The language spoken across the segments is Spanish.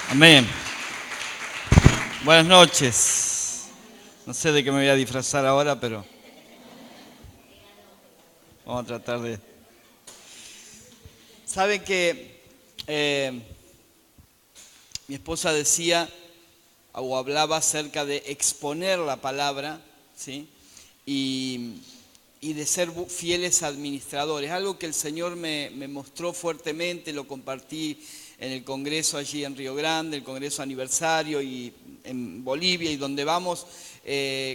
Amén. Buenas noches. No sé de qué me voy a disfrazar ahora, pero vamos a tratar de... Saben que mi esposa decía o hablaba acerca de exponer la palabra, ¿sí? Y de ser fieles administradores. Algo que el Señor me mostró fuertemente, lo compartí en el congreso allí en Río Grande, el congreso aniversario, y en Bolivia, y donde vamos,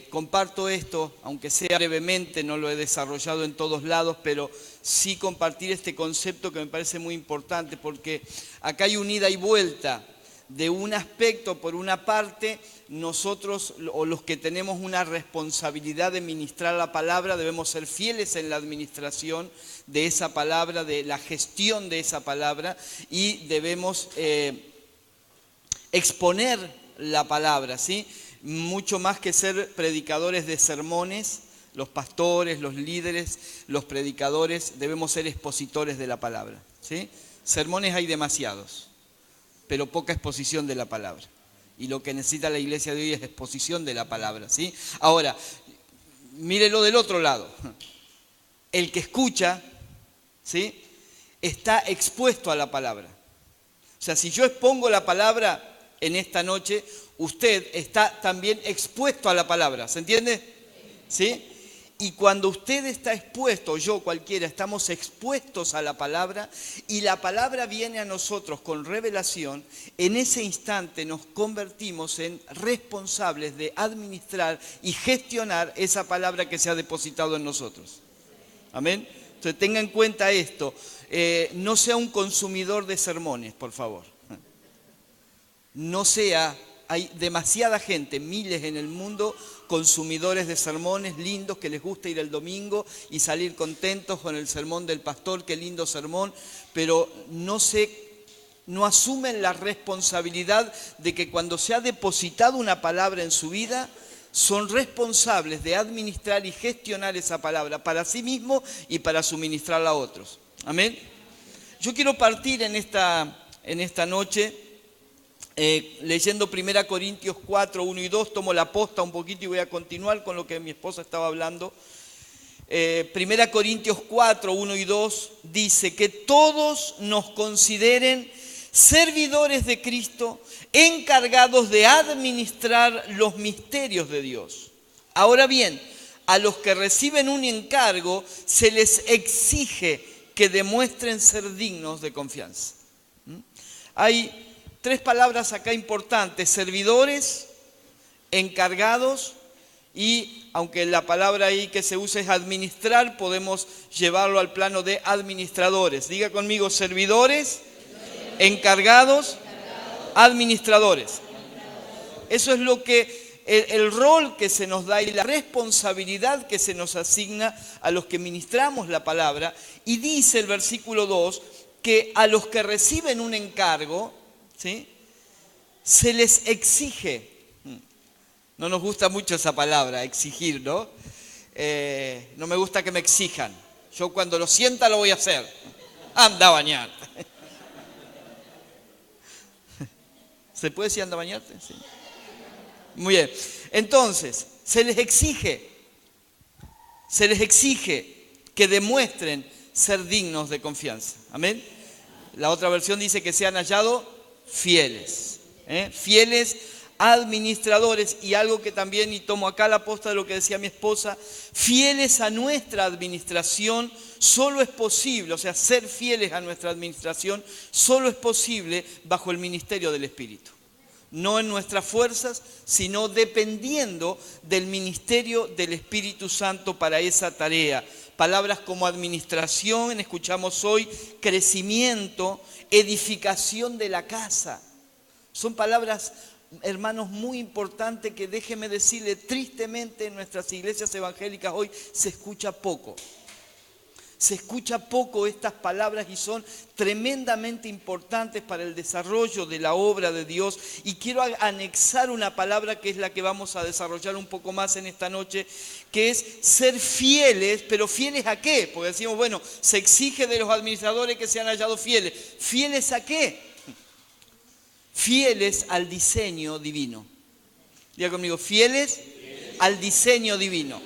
comparto esto, aunque sea brevemente, no lo he desarrollado en todos lados, pero sí compartir este concepto que me parece muy importante, porque acá hay un ida y vuelta. De un aspecto, por una parte, nosotros o los que tenemos una responsabilidad de ministrar la palabra debemos ser fieles en la administración de esa palabra, de la gestión de esa palabra, y debemos exponer la palabra, ¿sí? Mucho más que ser predicadores de sermones, los pastores, los líderes, los predicadores, debemos ser expositores de la palabra, ¿sí? Sermones hay demasiados, pero poca exposición de la palabra. Y lo que necesita la iglesia de hoy es exposición de la palabra, ¿sí? Ahora, mírelo del otro lado. El que escucha, ¿sí?, está expuesto a la palabra. O sea, si yo expongo la palabra en esta noche, usted está también expuesto a la palabra. ¿Se entiende? ¿Sí? Y cuando usted está expuesto, yo cualquiera, estamos expuestos a la palabra y la palabra viene a nosotros con revelación, en ese instante nos convertimos en responsables de administrar y gestionar esa palabra que se ha depositado en nosotros. Amén. Entonces tenga en cuenta esto, no sea un consumidor de sermones, por favor. No sea, hay demasiada gente, miles en el mundo, consumidores de sermones lindos que les gusta ir el domingo y salir contentos con el sermón del pastor, qué lindo sermón, pero no asumen la responsabilidad de que cuando se ha depositado una palabra en su vida, son responsables de administrar y gestionar esa palabra para sí mismos y para suministrarla a otros. Amén. Yo quiero partir en esta noche leyendo 1 Corintios 4, 1 y 2, tomo la posta un poquito y voy a continuar con lo que mi esposa estaba hablando. 1 Corintios 4, 1 y 2 dice que todos nos consideren servidores de Cristo, encargados de administrar los misterios de Dios. Ahora bien, a los que reciben un encargo se les exige que demuestren ser dignos de confianza. Hay tres palabras acá importantes: servidores, encargados, y aunque la palabra ahí que se usa es administrar, podemos llevarlo al plano de administradores. Diga conmigo: servidores, encargados, administradores. Eso es lo que el rol que se nos da y la responsabilidad que se nos asigna a los que ministramos la palabra. Y dice el versículo 2 que a los que reciben un encargo, ¿sí?, se les exige. No nos gusta mucho esa palabra, exigir, ¿no? No me gusta que me exijan. Yo cuando lo sienta lo voy a hacer. Anda a bañarte. ¿Se puede decir anda a bañarte? Sí. Muy bien. Entonces, se les exige que demuestren ser dignos de confianza. Amén. La otra versión dice que sean hallados fieles. Fieles administradores. Y algo que también, y tomo acá la posta de lo que decía mi esposa, fieles a nuestra administración solo es posible, o sea, ser fieles a nuestra administración solo es posible bajo el ministerio del Espíritu. No en nuestras fuerzas, sino dependiendo del ministerio del Espíritu Santo para esa tarea. Palabras como administración, escuchamos hoy, crecimiento, edificación de la casa. Son palabras, hermanos, muy importantes que, déjeme decirle, tristemente en nuestras iglesias evangélicas hoy se escucha poco. Se escucha poco estas palabras y son tremendamente importantes para el desarrollo de la obra de Dios. Y quiero anexar una palabra que es la que vamos a desarrollar un poco más en esta noche, que es ser fieles. ¿Pero fieles a qué? Porque decimos, bueno, se exige de los administradores que sean hallados fieles. ¿Fieles a qué? fieles al diseño divino. Diga conmigo, fieles al diseño divino.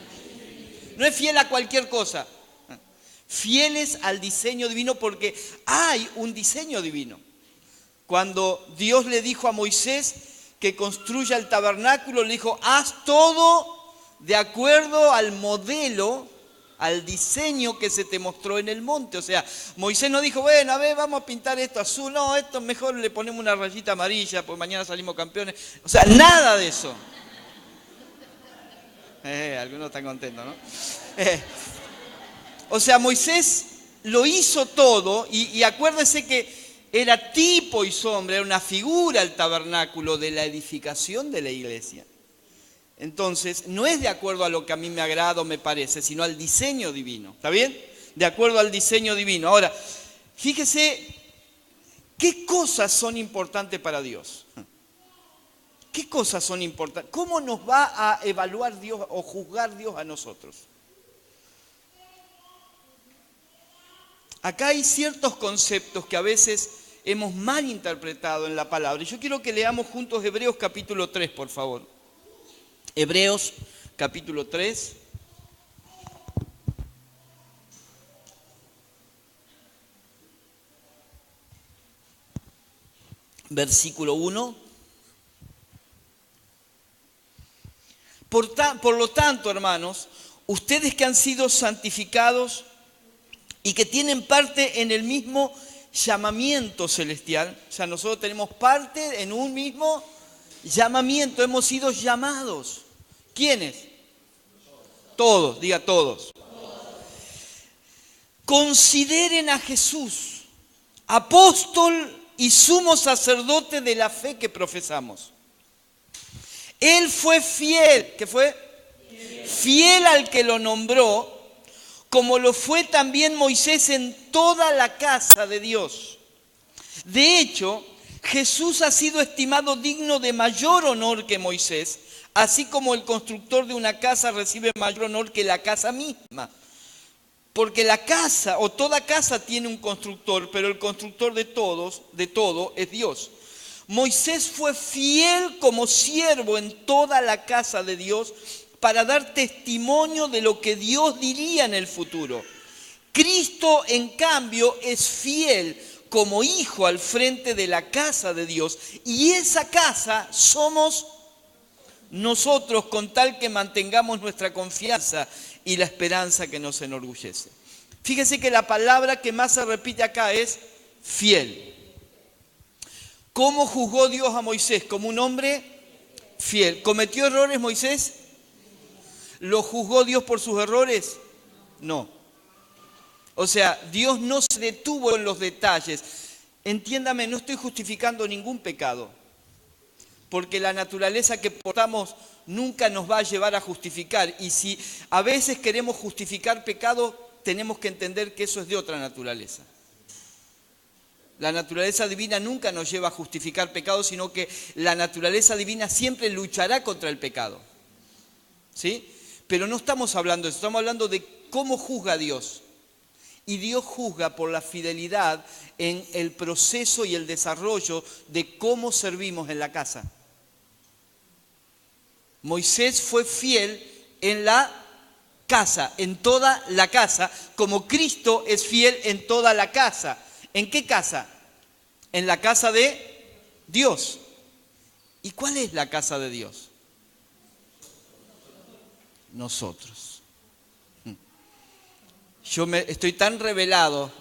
No es fiel a cualquier cosa. Fieles al diseño divino porque hay un diseño divino. Cuando Dios le dijo a Moisés que construya el tabernáculo, le dijo, haz todo de acuerdo al modelo, al diseño que se te mostró en el monte. O sea, Moisés no dijo, bueno, a ver, vamos a pintar esto azul. No, esto mejor le ponemos una rayita amarilla, porque mañana salimos campeones. O sea, nada de eso. Algunos están contentos, ¿no? O sea, Moisés lo hizo todo y acuérdese que era tipo y sombra, era una figura el tabernáculo de la edificación de la iglesia. Entonces, no es de acuerdo a lo que a mí me agrada o me parece, sino al diseño divino. ¿Está bien? De acuerdo al diseño divino. Ahora, fíjese, ¿qué cosas son importantes para Dios? ¿Qué cosas son importantes? ¿Cómo nos va a evaluar Dios o juzgar Dios a nosotros? Acá hay ciertos conceptos que a veces hemos mal interpretado en la palabra. Y yo quiero que leamos juntos Hebreos capítulo 3, por favor. Hebreos capítulo 3. Versículo 1. Por lo tanto, hermanos, ustedes que han sido santificados y que tienen parte en el mismo llamamiento celestial, o sea, nosotros tenemos parte en un mismo llamamiento, hemos sido llamados. ¿Quiénes? Todos, diga todos. Consideren a Jesús, apóstol y sumo sacerdote de la fe que profesamos. Él fue fiel, ¿qué fue? Fiel al que lo nombró, como lo fue también Moisés en toda la casa de Dios. De hecho, Jesús ha sido estimado digno de mayor honor que Moisés, así como el constructor de una casa recibe mayor honor que la casa misma. Porque la casa, o toda casa tiene un constructor, pero el constructor de todo es Dios. Moisés fue fiel como siervo en toda la casa de Dios para dar testimonio de lo que Dios diría en el futuro. Cristo, en cambio, es fiel como hijo al frente de la casa de Dios. Y esa casa somos nosotros, con tal que mantengamos nuestra confianza y la esperanza que nos enorgullece. Fíjese que la palabra que más se repite acá es fiel. ¿Cómo juzgó Dios a Moisés? Como un hombre fiel. ¿Cometió errores Moisés? ¿Lo juzgó Dios por sus errores? No. O sea, Dios no se detuvo en los detalles. Entiéndame, no estoy justificando ningún pecado, porque la naturaleza que portamos nunca nos va a llevar a justificar. Y si a veces queremos justificar pecado, tenemos que entender que eso es de otra naturaleza. La naturaleza divina nunca nos lleva a justificar pecado, sino que la naturaleza divina siempre luchará contra el pecado. ¿Sí? Pero no estamos hablando de eso, estamos hablando de cómo juzga Dios. Y Dios juzga por la fidelidad en el proceso y el desarrollo de cómo servimos en la casa. Moisés fue fiel en la casa, en toda la casa, como Cristo es fiel en toda la casa. ¿En qué casa? En la casa de Dios. ¿Y cuál es la casa de Dios? Nosotros. Yo estoy tan revelado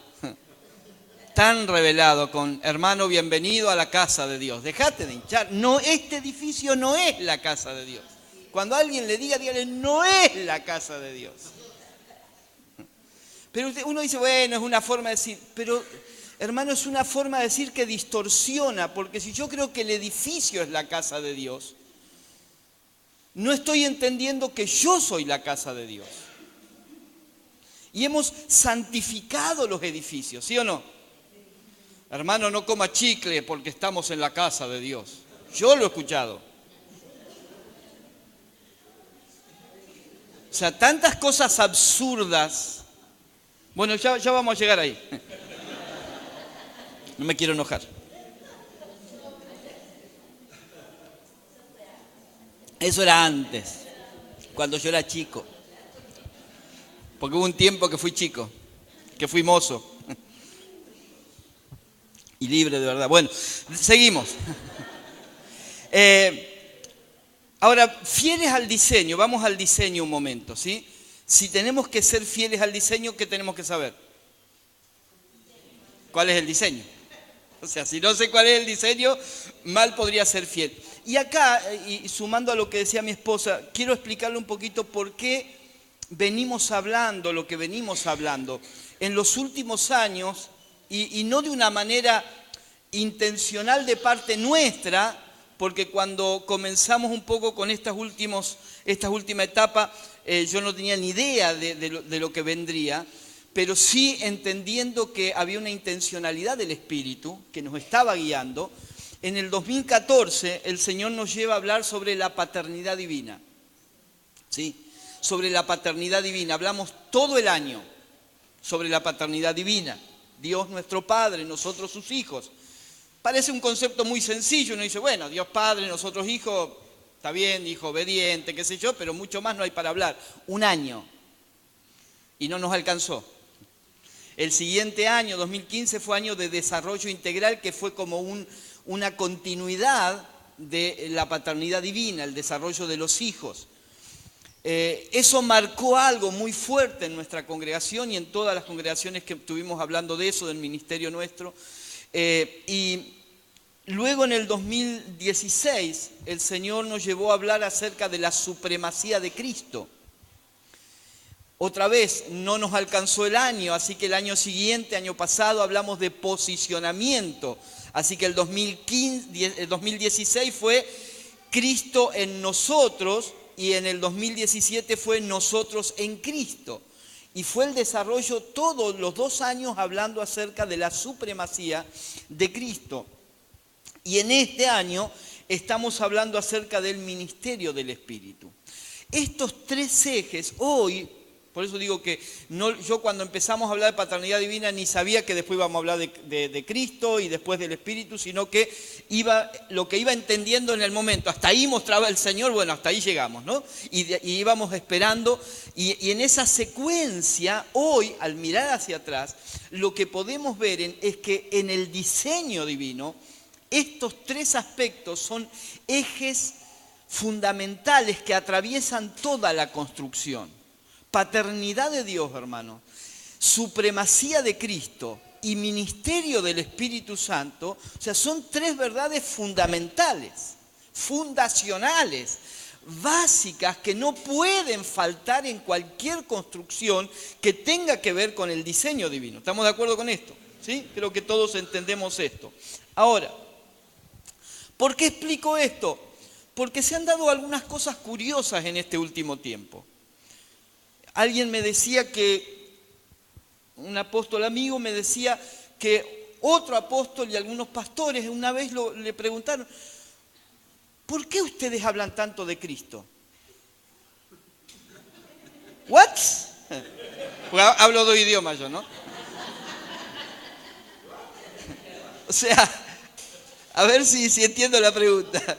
con hermano, bienvenido a la casa de Dios. Dejate de hinchar. No, este edificio no es la casa de Dios. Cuando alguien le diga, dígale, no es la casa de Dios. Pero uno dice, bueno, es una forma de decir, pero hermano, es una forma de decir que distorsiona, porque si yo creo que el edificio es la casa de Dios, no estoy entendiendo que yo soy la casa de Dios. Y hemos santificado los edificios, ¿sí o no? Hermano, no coma chicle porque estamos en la casa de Dios. Yo lo he escuchado. O sea, tantas cosas absurdas. Bueno, ya vamos a llegar ahí. No me quiero enojar. Eso era antes, cuando yo era chico. Porque hubo un tiempo que fui chico, que fui mozo. Y libre de verdad. Bueno, seguimos. Ahora, fieles al diseño, vamos al diseño un momento, ¿sí? Si tenemos que ser fieles al diseño, ¿qué tenemos que saber? ¿Cuál es el diseño? O sea, si no sé cuál es el diseño, mal podría ser fiel. Y acá, y sumando a lo que decía mi esposa, quiero explicarle un poquito por qué venimos hablando lo que venimos hablando. En los últimos años, y no de una manera intencional de parte nuestra, porque cuando comenzamos un poco con esta última etapa, yo no tenía ni idea de lo que vendría, pero sí entendiendo que había una intencionalidad del Espíritu que nos estaba guiando. En el 2014 el Señor nos lleva a hablar sobre la paternidad divina, ¿sí? Sobre la paternidad divina. Hablamos todo el año sobre la paternidad divina. Dios nuestro Padre, nosotros sus hijos. Parece un concepto muy sencillo, uno dice, bueno, Dios Padre, nosotros hijos, está bien, hijo obediente, qué sé yo, pero mucho más no hay para hablar. Un año. Y no nos alcanzó. El siguiente año, 2015, fue año de desarrollo integral, que fue como una continuidad de la paternidad divina, el desarrollo de los hijos. Eso marcó algo muy fuerte en nuestra congregación y en todas las congregaciones que estuvimos hablando de eso, del ministerio nuestro. Y luego en el 2016 el Señor nos llevó a hablar acerca de la supremacía de Cristo. Otra vez no nos alcanzó el año, así que el año siguiente, año pasado, hablamos de posicionamiento. Así que el 2016 fue Cristo en nosotros y en el 2017 fue nosotros en Cristo. Y fue el desarrollo todos los 2 años hablando acerca de la supremacía de Cristo. Y en este año estamos hablando acerca del ministerio del Espíritu. Estos 3 ejes hoy, por eso digo que yo cuando empezamos a hablar de paternidad divina ni sabía que después íbamos a hablar de Cristo y después del Espíritu, sino que lo que iba entendiendo en el momento. Hasta ahí mostraba el Señor, bueno, hasta ahí llegamos, ¿no? Y íbamos esperando, y en esa secuencia, hoy, al mirar hacia atrás, lo que podemos ver es que en el diseño divino, estos 3 aspectos son ejes fundamentales que atraviesan toda la construcción. Paternidad de Dios, hermano, supremacía de Cristo y ministerio del Espíritu Santo, o sea, son 3 verdades fundamentales, fundacionales, básicas, que no pueden faltar en cualquier construcción que tenga que ver con el diseño divino. ¿Estamos de acuerdo con esto? ¿Sí? Creo que todos entendemos esto. Ahora, ¿por qué explico esto? Porque se han dado algunas cosas curiosas en este último tiempo. Alguien me decía un apóstol amigo me decía que otro apóstol y algunos pastores una vez le preguntaron, ¿por qué ustedes hablan tanto de Cristo? ¿What? Pues hablo 2 idiomas yo, ¿no? O sea, a ver si entiendo la pregunta.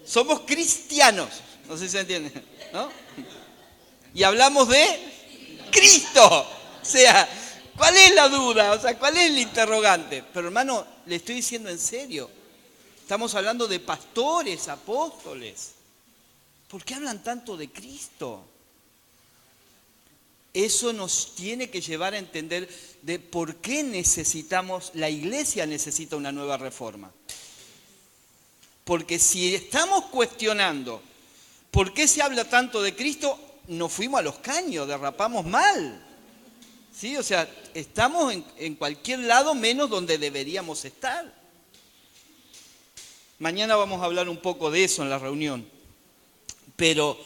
Somos cristianos, no sé si se entiende, ¿no? Y hablamos de Cristo. O sea, ¿cuál es la duda? O sea, ¿cuál es el interrogante? Pero hermano, le estoy diciendo en serio. Estamos hablando de pastores, apóstoles. ¿Por qué hablan tanto de Cristo? Eso nos tiene que llevar a entender de por qué la iglesia necesita una nueva reforma. Porque si estamos cuestionando por qué se habla tanto de Cristo, nos fuimos a los caños, derrapamos mal. ¿Sí? O sea, estamos en cualquier lado menos donde deberíamos estar. Mañana vamos a hablar un poco de eso en la reunión. Pero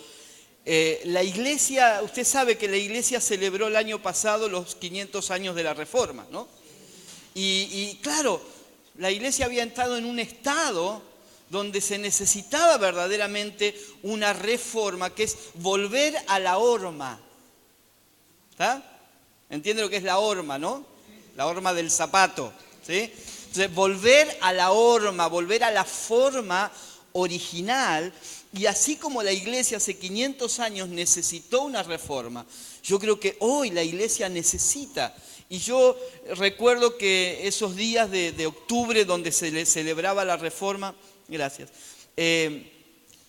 la iglesia, usted sabe que la iglesia celebró el año pasado los 500 años de la Reforma, ¿no? Y claro, la iglesia había entrado en un estado donde se necesitaba verdaderamente una reforma, que es volver a la horma. ¿Está? ¿Entiende lo que es la horma, no? La horma del zapato, ¿sí? Entonces, volver a la horma, volver a la forma original, y así como la iglesia hace 500 años necesitó una reforma, yo creo que hoy la iglesia necesita. Y yo recuerdo que esos días de octubre donde se le celebraba la reforma, gracias,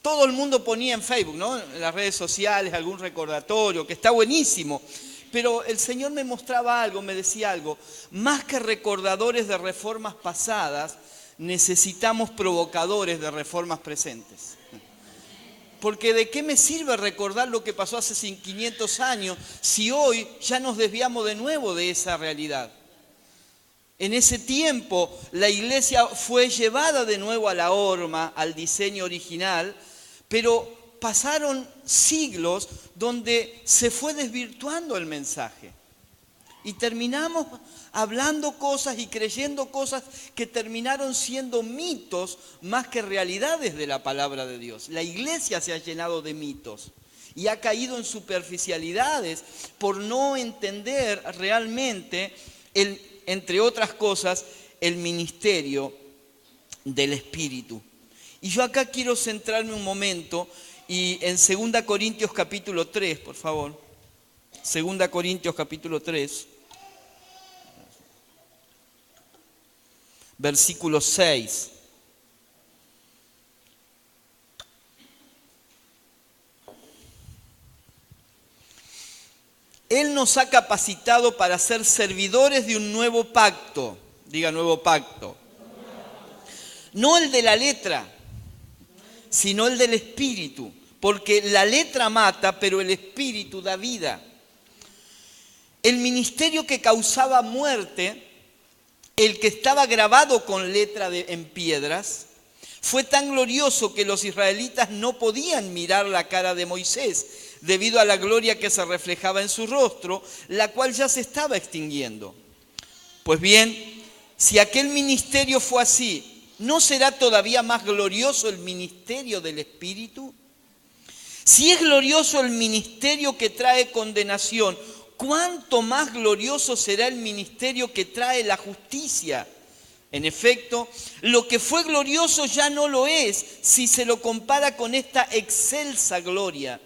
todo el mundo ponía en Facebook, ¿no? En las redes sociales algún recordatorio, que está buenísimo. Pero el Señor me mostraba algo, me decía algo. Más que recordadores de reformas pasadas, necesitamos provocadores de reformas presentes. Porque ¿de qué me sirve recordar lo que pasó hace 500 años si hoy ya nos desviamos de nuevo de esa realidad? En ese tiempo la iglesia fue llevada de nuevo a la horma, al diseño original, pero pasaron siglos donde se fue desvirtuando el mensaje. Y terminamos hablando cosas y creyendo cosas que terminaron siendo mitos más que realidades de la palabra de Dios. La iglesia se ha llenado de mitos y ha caído en superficialidades por no entender realmente, entre otras cosas, el ministerio del Espíritu. Y yo acá quiero centrarme un momento y en 2 Corintios capítulo 3, por favor. 2 Corintios capítulo 3. Versículo 6. Él nos ha capacitado para ser servidores de un nuevo pacto. Diga nuevo pacto. No el de la letra, sino el del Espíritu. Porque la letra mata, pero el Espíritu da vida. El ministerio que causaba muerte, el que estaba grabado con letra en piedras, fue tan glorioso que los israelitas no podían mirar la cara de Moisés debido a la gloria que se reflejaba en su rostro, la cual ya se estaba extinguiendo. Pues bien, si aquel ministerio fue así, ¿no será todavía más glorioso el ministerio del Espíritu? Si es glorioso el ministerio que trae condenación, ¿cuánto más glorioso será el ministerio que trae la justicia? En efecto, lo que fue glorioso ya no lo es si se lo compara con esta excelsa gloria.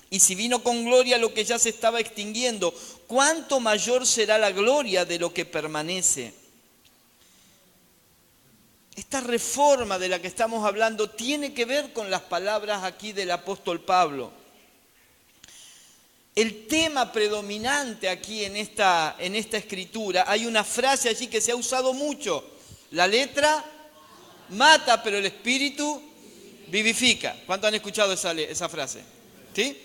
Y si vino con gloria lo que ya se estaba extinguiendo, ¿cuánto mayor será la gloria de lo que permanece? Esta reforma de la que estamos hablando tiene que ver con las palabras aquí del apóstol Pablo. El tema predominante aquí en esta escritura, hay una frase allí que se ha usado mucho. La letra mata, pero el espíritu vivifica. ¿Cuántos han escuchado esa frase? ¿Sí?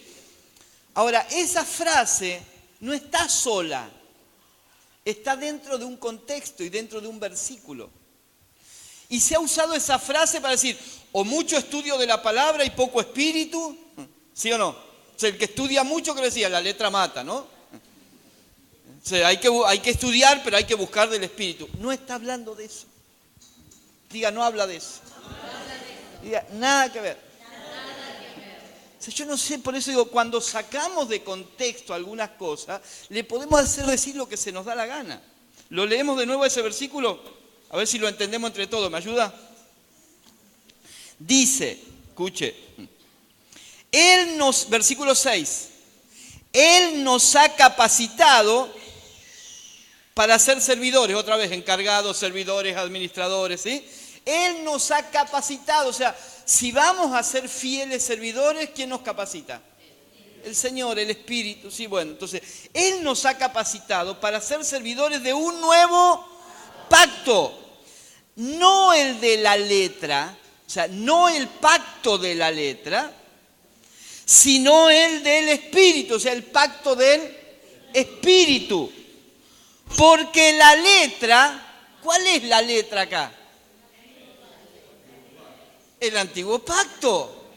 Ahora, esa frase no está sola. Está dentro de un contexto y dentro de un versículo. Y se ha usado esa frase para decir, o mucho estudio de la palabra y poco espíritu, ¿sí o no? O sea, el que estudia mucho, que decía, la letra mata, ¿no? O sea, hay que estudiar, pero hay que buscar del espíritu. No está hablando de eso. Diga, no habla de eso. Diga, nada que ver. O sea, yo no sé, por eso digo, cuando sacamos de contexto algunas cosas, le podemos hacer decir lo que se nos da la gana. ¿Lo leemos de nuevo ese versículo? A ver si lo entendemos entre todos, ¿me ayuda? Dice, escuche, versículo 6, Él nos ha capacitado para ser servidores, otra vez, encargados, servidores, administradores, ¿sí? Él nos ha capacitado, o sea, si vamos a ser fieles servidores, ¿quién nos capacita? El Señor, el Espíritu, sí, bueno, entonces, Él nos ha capacitado para ser servidores de un nuevo pacto. No el de la letra, o sea, no el pacto de la letra, sino el del Espíritu, o sea, el pacto del Espíritu. Porque la letra, ¿cuál es la letra acá? El antiguo pacto.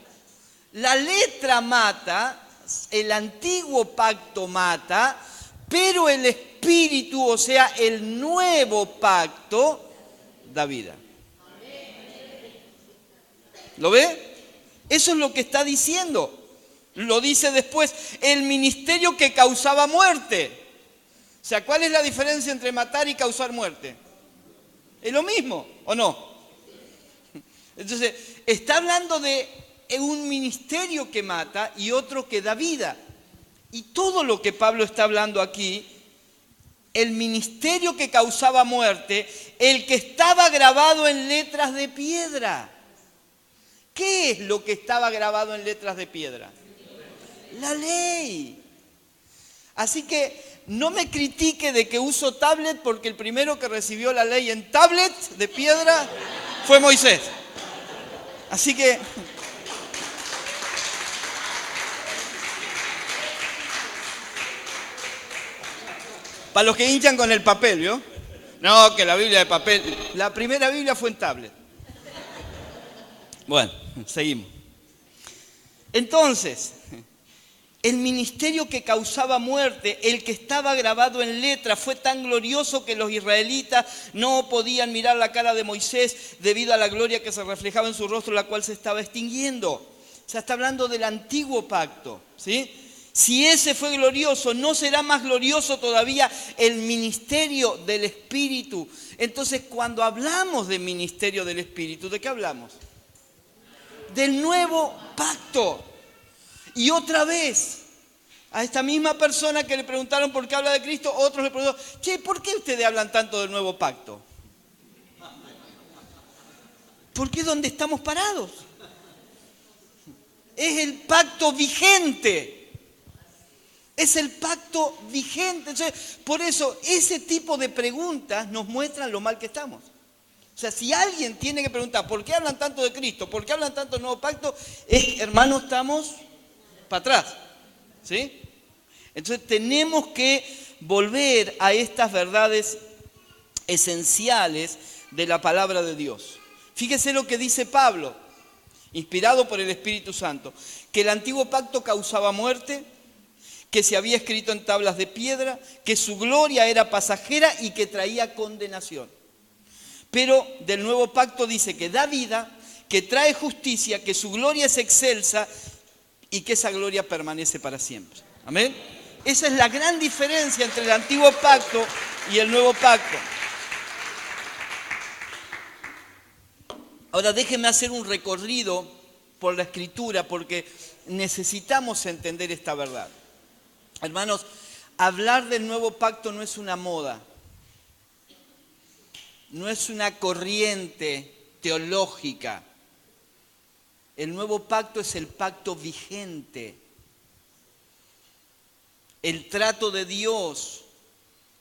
La letra mata, el antiguo pacto mata, pero el Espíritu, o sea, el nuevo pacto, da vida. ¿Lo ve? Eso es lo que está diciendo. Lo dice después, el ministerio que causaba muerte. O sea, ¿cuál es la diferencia entre matar y causar muerte? ¿Es lo mismo o no? Entonces, está hablando de un ministerio que mata y otro que da vida. Y todo lo que Pablo está hablando aquí, el ministerio que causaba muerte, el que estaba grabado en letras de piedra. ¿Qué es lo que estaba grabado en letras de piedra? La ley. Así que no me critique de que uso tablet, porque el primero que recibió la ley en tablet de piedra fue Moisés. Así que para los que hinchan con el papel, ¿vio? No, que la Biblia de papel. La primera Biblia fue en tablet. Bueno, seguimos. Entonces, el ministerio que causaba muerte, el que estaba grabado en letra, fue tan glorioso que los israelitas no podían mirar la cara de Moisés debido a la gloria que se reflejaba en su rostro, la cual se estaba extinguiendo. O sea, está hablando del antiguo pacto, ¿sí? Si ese fue glorioso, ¿no será más glorioso todavía el ministerio del Espíritu? Entonces, cuando hablamos de ministerio del Espíritu, ¿de qué hablamos? Del nuevo pacto. Y otra vez, a esta misma persona que le preguntaron por qué habla de Cristo, otros le preguntaron, che, ¿por qué ustedes hablan tanto del nuevo pacto? Porque es donde estamos parados. Es el pacto vigente. Es el pacto vigente. Entonces, por eso, ese tipo de preguntas nos muestran lo mal que estamos. O sea, si alguien tiene que preguntar, ¿por qué hablan tanto de Cristo? ¿Por qué hablan tanto del nuevo pacto? Hermanos, estamos para atrás. ¿Sí? Entonces, tenemos que volver a estas verdades esenciales de la palabra de Dios. Fíjese lo que dice Pablo, inspirado por el Espíritu Santo, que el antiguo pacto causaba muerte, que se había escrito en tablas de piedra, que su gloria era pasajera y que traía condenación. Pero del nuevo pacto dice que da vida, que trae justicia, que su gloria es excelsa y que esa gloria permanece para siempre. Amén. Esa es la gran diferencia entre el antiguo pacto y el nuevo pacto. Ahora déjenme hacer un recorrido por la Escritura porque necesitamos entender esta verdad. Hermanos, hablar del nuevo pacto no es una moda, no es una corriente teológica. El nuevo pacto es el pacto vigente. El trato de Dios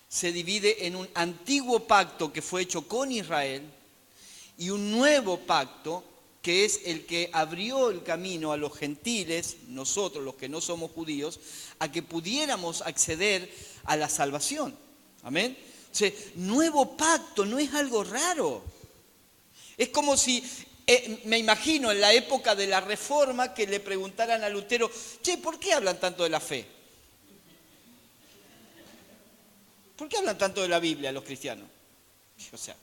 se divide en un antiguo pacto que fue hecho con Israel y un nuevo pacto que es el que abrió el camino a los gentiles, nosotros los que no somos judíos, a que pudiéramos acceder a la salvación. Amén. O sea, nuevo pacto no es algo raro. Es como si, me imagino en la época de la Reforma, que le preguntaran a Lutero, che, ¿por qué hablan tanto de la fe? ¿Por qué hablan tanto de la Biblia los cristianos? O sea,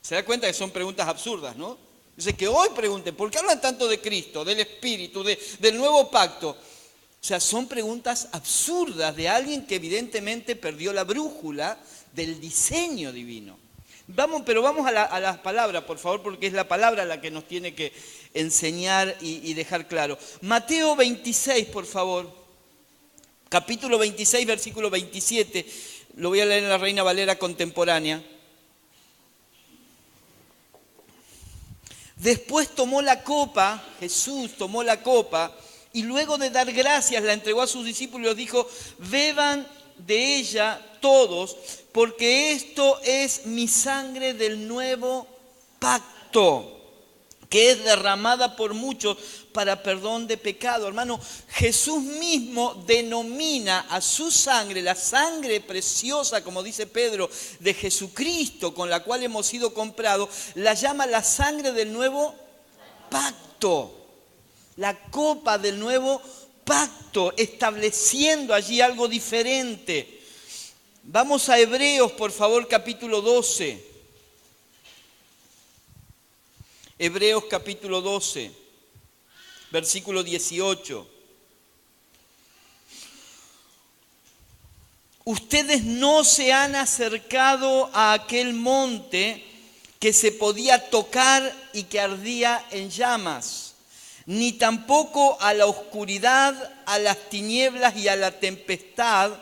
se da cuenta que son preguntas absurdas, ¿no? Dice que hoy pregunten, ¿por qué hablan tanto de Cristo, del Espíritu, del nuevo pacto? O sea, son preguntas absurdas de alguien que evidentemente perdió la brújula del diseño divino. Pero vamos a las palabras, por favor, porque es la palabra la que nos tiene que enseñar y dejar claro. Mateo 26, por favor. Capítulo 26, versículo 27. Lo voy a leer en la Reina Valera contemporánea. Después tomó la copa, Jesús tomó la copa, y luego de dar gracias la entregó a sus discípulos y dijo, beban de ella todos, porque esto es mi sangre del nuevo pacto, que es derramada por muchos para perdón de pecado. Hermano, Jesús mismo denomina a su sangre, la sangre preciosa, como dice Pedro, de Jesucristo, con la cual hemos sido comprados, la llama la sangre del nuevo pacto, la copa del nuevo pacto, estableciendo allí algo diferente. Vamos a Hebreos, por favor, capítulo 12. Hebreos capítulo 12, versículo 18. Ustedes no se han acercado a aquel monte que se podía tocar y que ardía en llamas, ni tampoco a la oscuridad, a las tinieblas y a la tempestad,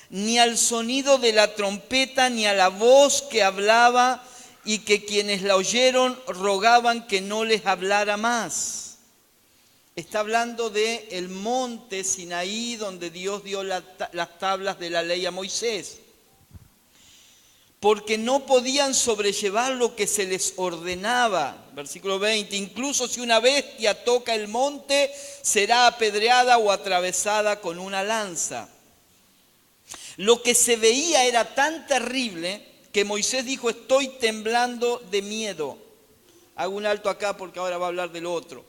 ni al sonido de la trompeta, ni a la voz que hablaba y que quienes la oyeron rogaban que no les hablara más. Está hablando del monte Sinaí, donde Dios dio las tablas de la ley a Moisés. Porque no podían sobrellevar lo que se les ordenaba. Versículo 20, incluso si una bestia toca el monte, será apedreada o atravesada con una lanza. Lo que se veía era tan terrible que Moisés dijo, estoy temblando de miedo. Hago un alto acá porque ahora va a hablar de lo otro.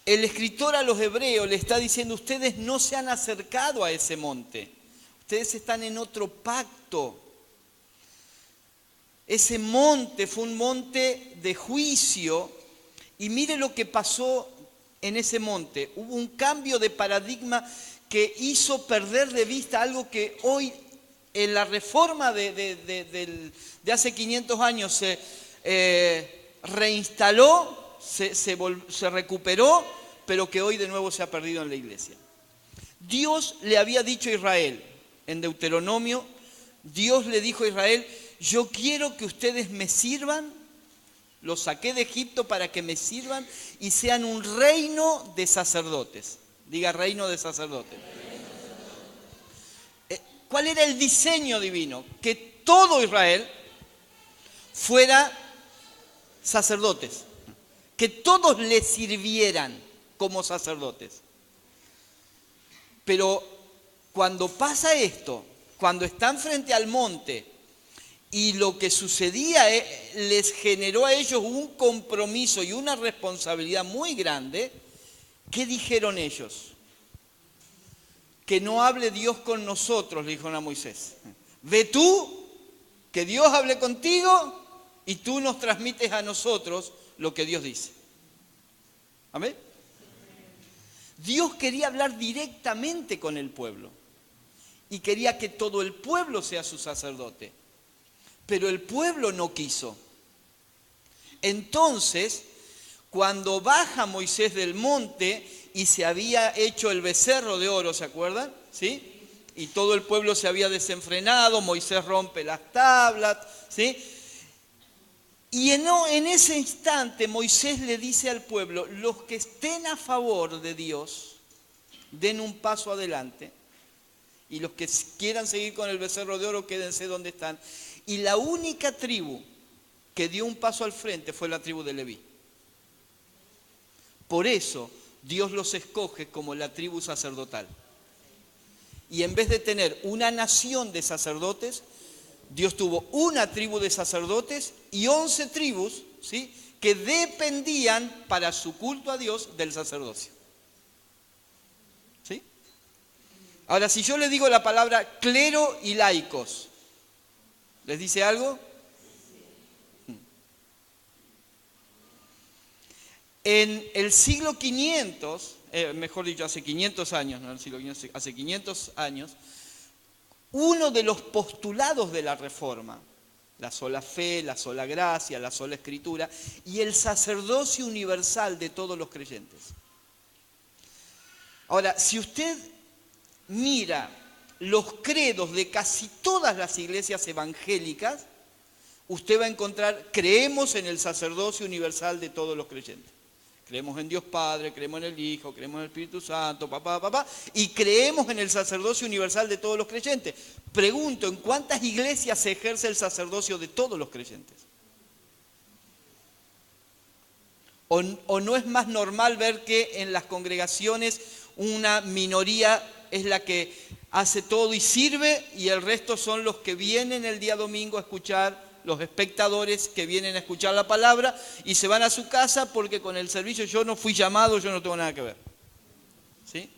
El escritor a los hebreos le está diciendo, ustedes no se han acercado a ese monte. Ustedes están en otro pacto. Ese monte fue un monte de juicio. Y mire lo que pasó en ese monte. Hubo un cambio de paradigma que hizo perder de vista algo que hoy en la reforma de hace 500 años se reinstaló, se recuperó, pero que hoy de nuevo se ha perdido en la iglesia. Dios le había dicho a Israel, en Deuteronomio, Dios le dijo a Israel, yo quiero que ustedes me sirvan, los saqué de Egipto para que me sirvan y sean un reino de sacerdotes. Diga reino de sacerdotes. ¿Cuál era el diseño divino? Que todo Israel fuera sacerdotes, que todos le sirvieran como sacerdotes. Pero cuando pasa esto, cuando están frente al monte y lo que sucedía les generó a ellos un compromiso y una responsabilidad muy grande, ¿qué dijeron ellos? Que no hable Dios con nosotros, le dijeron a Moisés. Ve tú, que Dios hable contigo y tú nos transmites a nosotros lo que Dios dice. ¿Amén? Dios quería hablar directamente con el pueblo y quería que todo el pueblo sea su sacerdote, pero el pueblo no quiso. Entonces, cuando baja Moisés del monte y se había hecho el becerro de oro, ¿se acuerdan? ¿Sí? Y todo el pueblo se había desenfrenado, Moisés rompe las tablas, ¿sí? Y en ese instante Moisés le dice al pueblo, los que estén a favor de Dios, den un paso adelante, y los que quieran seguir con el becerro de oro, quédense donde están. Y la única tribu que dio un paso al frente fue la tribu de Leví. Por eso Dios los escoge como la tribu sacerdotal. Y en vez de tener una nación de sacerdotes, Dios tuvo una tribu de sacerdotes y 11 tribus, ¿sí?, que dependían para su culto a Dios del sacerdocio. ¿Sí? Ahora, si yo le digo la palabra clero y laicos, ¿les dice algo? En el siglo 500, mejor dicho, hace 500 años, no el siglo 500, hace 500 años, uno de los postulados de la Reforma, la sola fe, la sola gracia, la sola escritura y el sacerdocio universal de todos los creyentes. Ahora, si usted mira los credos de casi todas las iglesias evangélicas, usted va a encontrar, creemos en el sacerdocio universal de todos los creyentes. Creemos en Dios Padre, creemos en el Hijo, creemos en el Espíritu Santo, y creemos en el sacerdocio universal de todos los creyentes. Pregunto, ¿en cuántas iglesias se ejerce el sacerdocio de todos los creyentes? ¿O no es más normal ver que en las congregaciones una minoría es la que hace todo y sirve y el resto son los que vienen el día domingo a escuchar, los espectadores que vienen a escuchar la palabra y se van a su casa porque con el servicio yo no fui llamado, yo no tengo nada que ver? ¿Sí?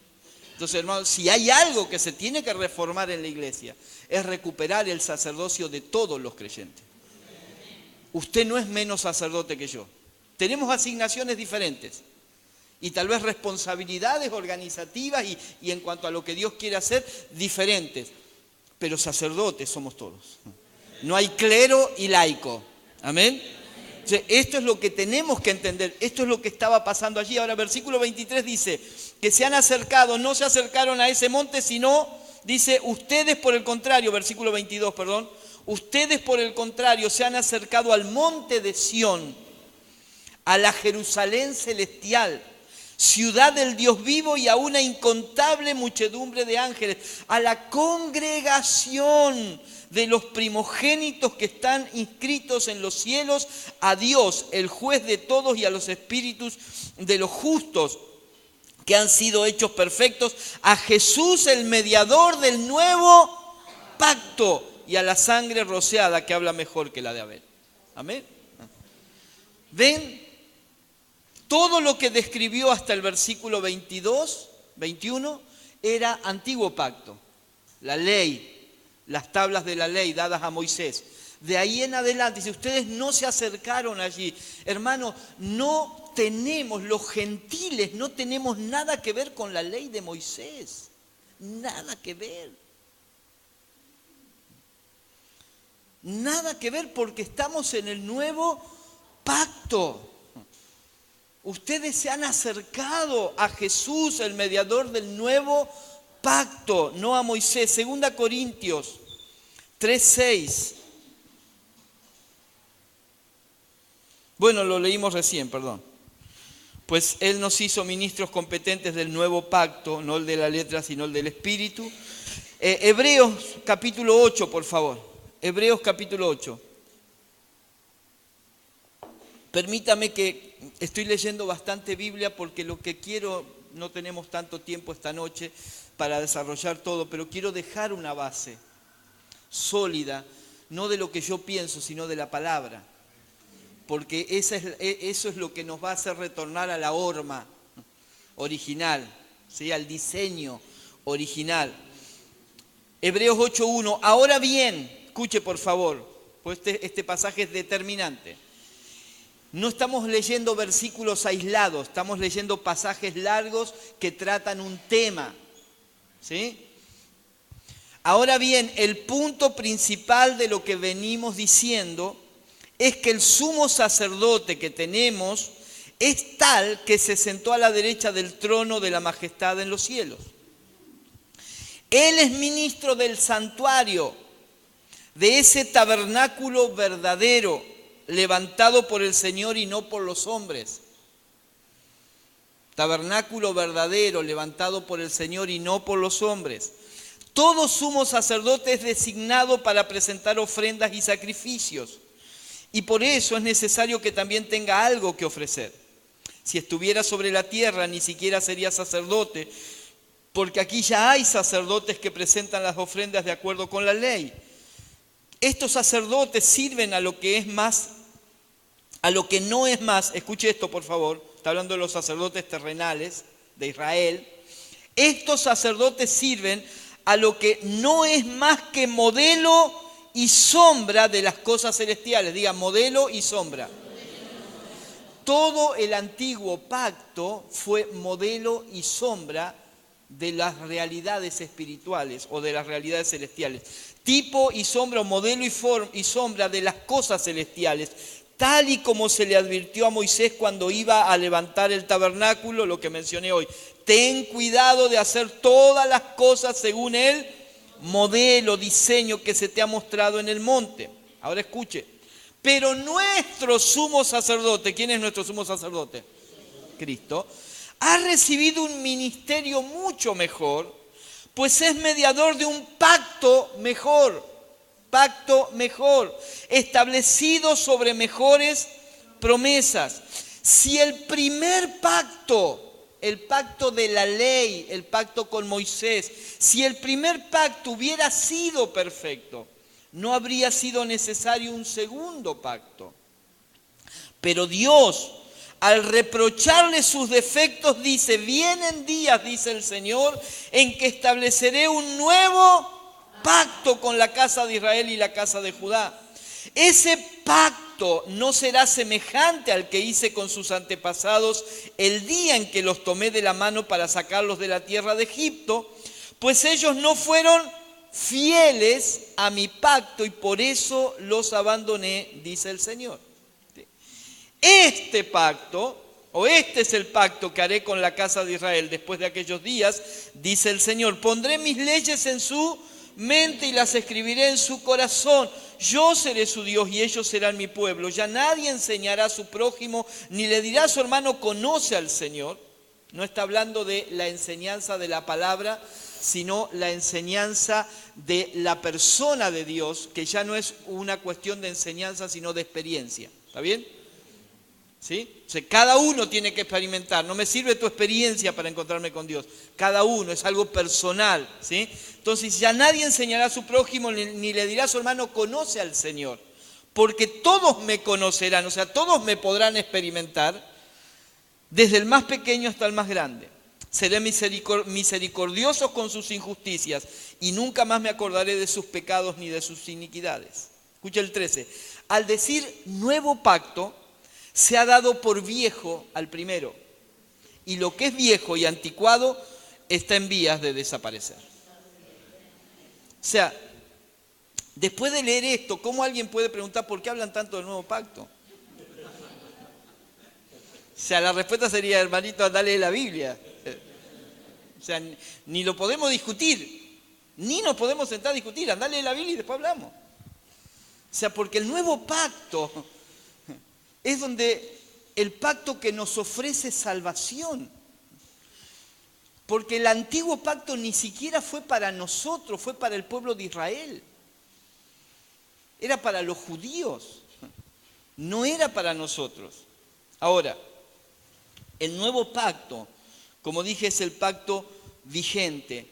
Entonces, hermanos, si hay algo que se tiene que reformar en la iglesia, es recuperar el sacerdocio de todos los creyentes. Usted no es menos sacerdote que yo. Tenemos asignaciones diferentes y tal vez responsabilidades organizativas y en cuanto a lo que Dios quiere hacer, diferentes. Pero sacerdotes somos todos. No hay clero y laico. Amén. Entonces, esto es lo que tenemos que entender. Esto es lo que estaba pasando allí. Ahora, versículo 23 dice que se han acercado, no se acercaron a ese monte, sino, dice, ustedes por el contrario, versículo 22, perdón, ustedes por el contrario se han acercado al monte de Sión, a la Jerusalén celestial, ciudad del Dios vivo, y a una incontable muchedumbre de ángeles, a la congregación de los primogénitos que están inscritos en los cielos, a Dios, el juez de todos, y a los espíritus de los justos que han sido hechos perfectos, a Jesús, el mediador del nuevo pacto, y a la sangre rociada que habla mejor que la de Abel. Amén. ¿Ven? Todo lo que describió hasta el versículo 22, 21, era antiguo pacto. La ley, las tablas de la ley dadas a Moisés. De ahí en adelante, si ustedes no se acercaron allí, hermano, no tenemos, los gentiles, no tenemos nada que ver con la ley de Moisés. Nada que ver. Nada que ver, porque estamos en el nuevo pacto. Ustedes se han acercado a Jesús, el mediador del nuevo pacto, no a Moisés. 2 Corintios 3:6. Bueno, lo leímos recién, perdón. Pues Él nos hizo ministros competentes del nuevo pacto, no el de la letra, sino el del espíritu. Hebreos capítulo 8, por favor. Hebreos capítulo 8. Permítame que estoy leyendo bastante Biblia porque lo que quiero, no tenemos tanto tiempo esta noche para desarrollar todo, pero quiero dejar una base sólida, no de lo que yo pienso, sino de la palabra. Porque eso es lo que nos va a hacer retornar a la horma original, ¿sí? Al diseño original. Hebreos 8:1. Ahora bien, escuche por favor, pues este pasaje es determinante. No estamos leyendo versículos aislados, estamos leyendo pasajes largos que tratan un tema, ¿sí? Ahora bien, el punto principal de lo que venimos diciendo es que el sumo sacerdote que tenemos es tal que se sentó a la derecha del trono de la majestad en los cielos. Él es ministro del santuario, de ese tabernáculo verdadero, levantado por el Señor y no por los hombres. Tabernáculo verdadero, levantado por el Señor y no por los hombres. Todo sumo sacerdote es designado para presentar ofrendas y sacrificios. Y por eso es necesario que también tenga algo que ofrecer. Si estuviera sobre la tierra, ni siquiera sería sacerdote, porque aquí ya hay sacerdotes que presentan las ofrendas de acuerdo con la ley. Estos sacerdotes sirven a lo que es más, a lo que no es más. Escuche esto, por favor. Está hablando de los sacerdotes terrenales de Israel. Estos sacerdotes sirven a lo que no es más que modelo y sombra de las cosas celestiales. Diga, modelo y sombra. Todo el antiguo pacto fue modelo y sombra de las realidades espirituales o de las realidades celestiales. Tipo y sombra, o modelo y sombra de las cosas celestiales, tal y como se le advirtió a Moisés cuando iba a levantar el tabernáculo, lo que mencioné hoy. Ten cuidado de hacer todas las cosas según el modelo, diseño que se te ha mostrado en el monte. Ahora escuche. Pero nuestro sumo sacerdote, ¿quién es nuestro sumo sacerdote? Cristo. Ha recibido un ministerio mucho mejor, pues es mediador de un pacto mejor, establecido sobre mejores promesas. Si el primer pacto, el pacto de la ley, el pacto con Moisés, si el primer pacto hubiera sido perfecto, no habría sido necesario un segundo pacto. Pero Dios, al reprocharle sus defectos, dice, vienen días, dice el Señor, en que estableceré un nuevo pacto con la casa de Israel y la casa de Judá. Ese pacto no será semejante al que hice con sus antepasados el día en que los tomé de la mano para sacarlos de la tierra de Egipto, pues ellos no fueron fieles a mi pacto y por eso los abandoné, dice el Señor. Este pacto, o este es el pacto que haré con la casa de Israel después de aquellos días, dice el Señor. Pondré mis leyes en su mente y las escribiré en su corazón. Yo seré su Dios y ellos serán mi pueblo. Ya nadie enseñará a su prójimo ni le dirá a su hermano, conoce al Señor. No está hablando de la enseñanza de la palabra, sino la enseñanza de la persona de Dios, que ya no es una cuestión de enseñanza, sino de experiencia. ¿Está bien? ¿Sí? O sea, cada uno tiene que experimentar. No me sirve tu experiencia para encontrarme con Dios. Cada uno, es algo personal. ¿Sí? Entonces ya nadie enseñará a su prójimo ni le dirá a su hermano, conoce al Señor. Porque todos me conocerán, o sea, todos me podrán experimentar, desde el más pequeño hasta el más grande. Seré misericordioso con sus injusticias y nunca más me acordaré de sus pecados ni de sus iniquidades. Escucha el 13. Al decir nuevo pacto, se ha dado por viejo al primero, y lo que es viejo y anticuado está en vías de desaparecer. O sea, después de leer esto, ¿cómo alguien puede preguntar por qué hablan tanto del nuevo pacto? O sea, la respuesta sería, hermanito, dale la Biblia. O sea, ni lo podemos discutir, ni nos podemos sentar a discutir, andale la Biblia y después hablamos. O sea, porque el nuevo pacto es donde el pacto que nos ofrece salvación. Porque el antiguo pacto ni siquiera fue para nosotros, fue para el pueblo de Israel. Era para los judíos, no era para nosotros. Ahora, el nuevo pacto, como dije, es el pacto vigente.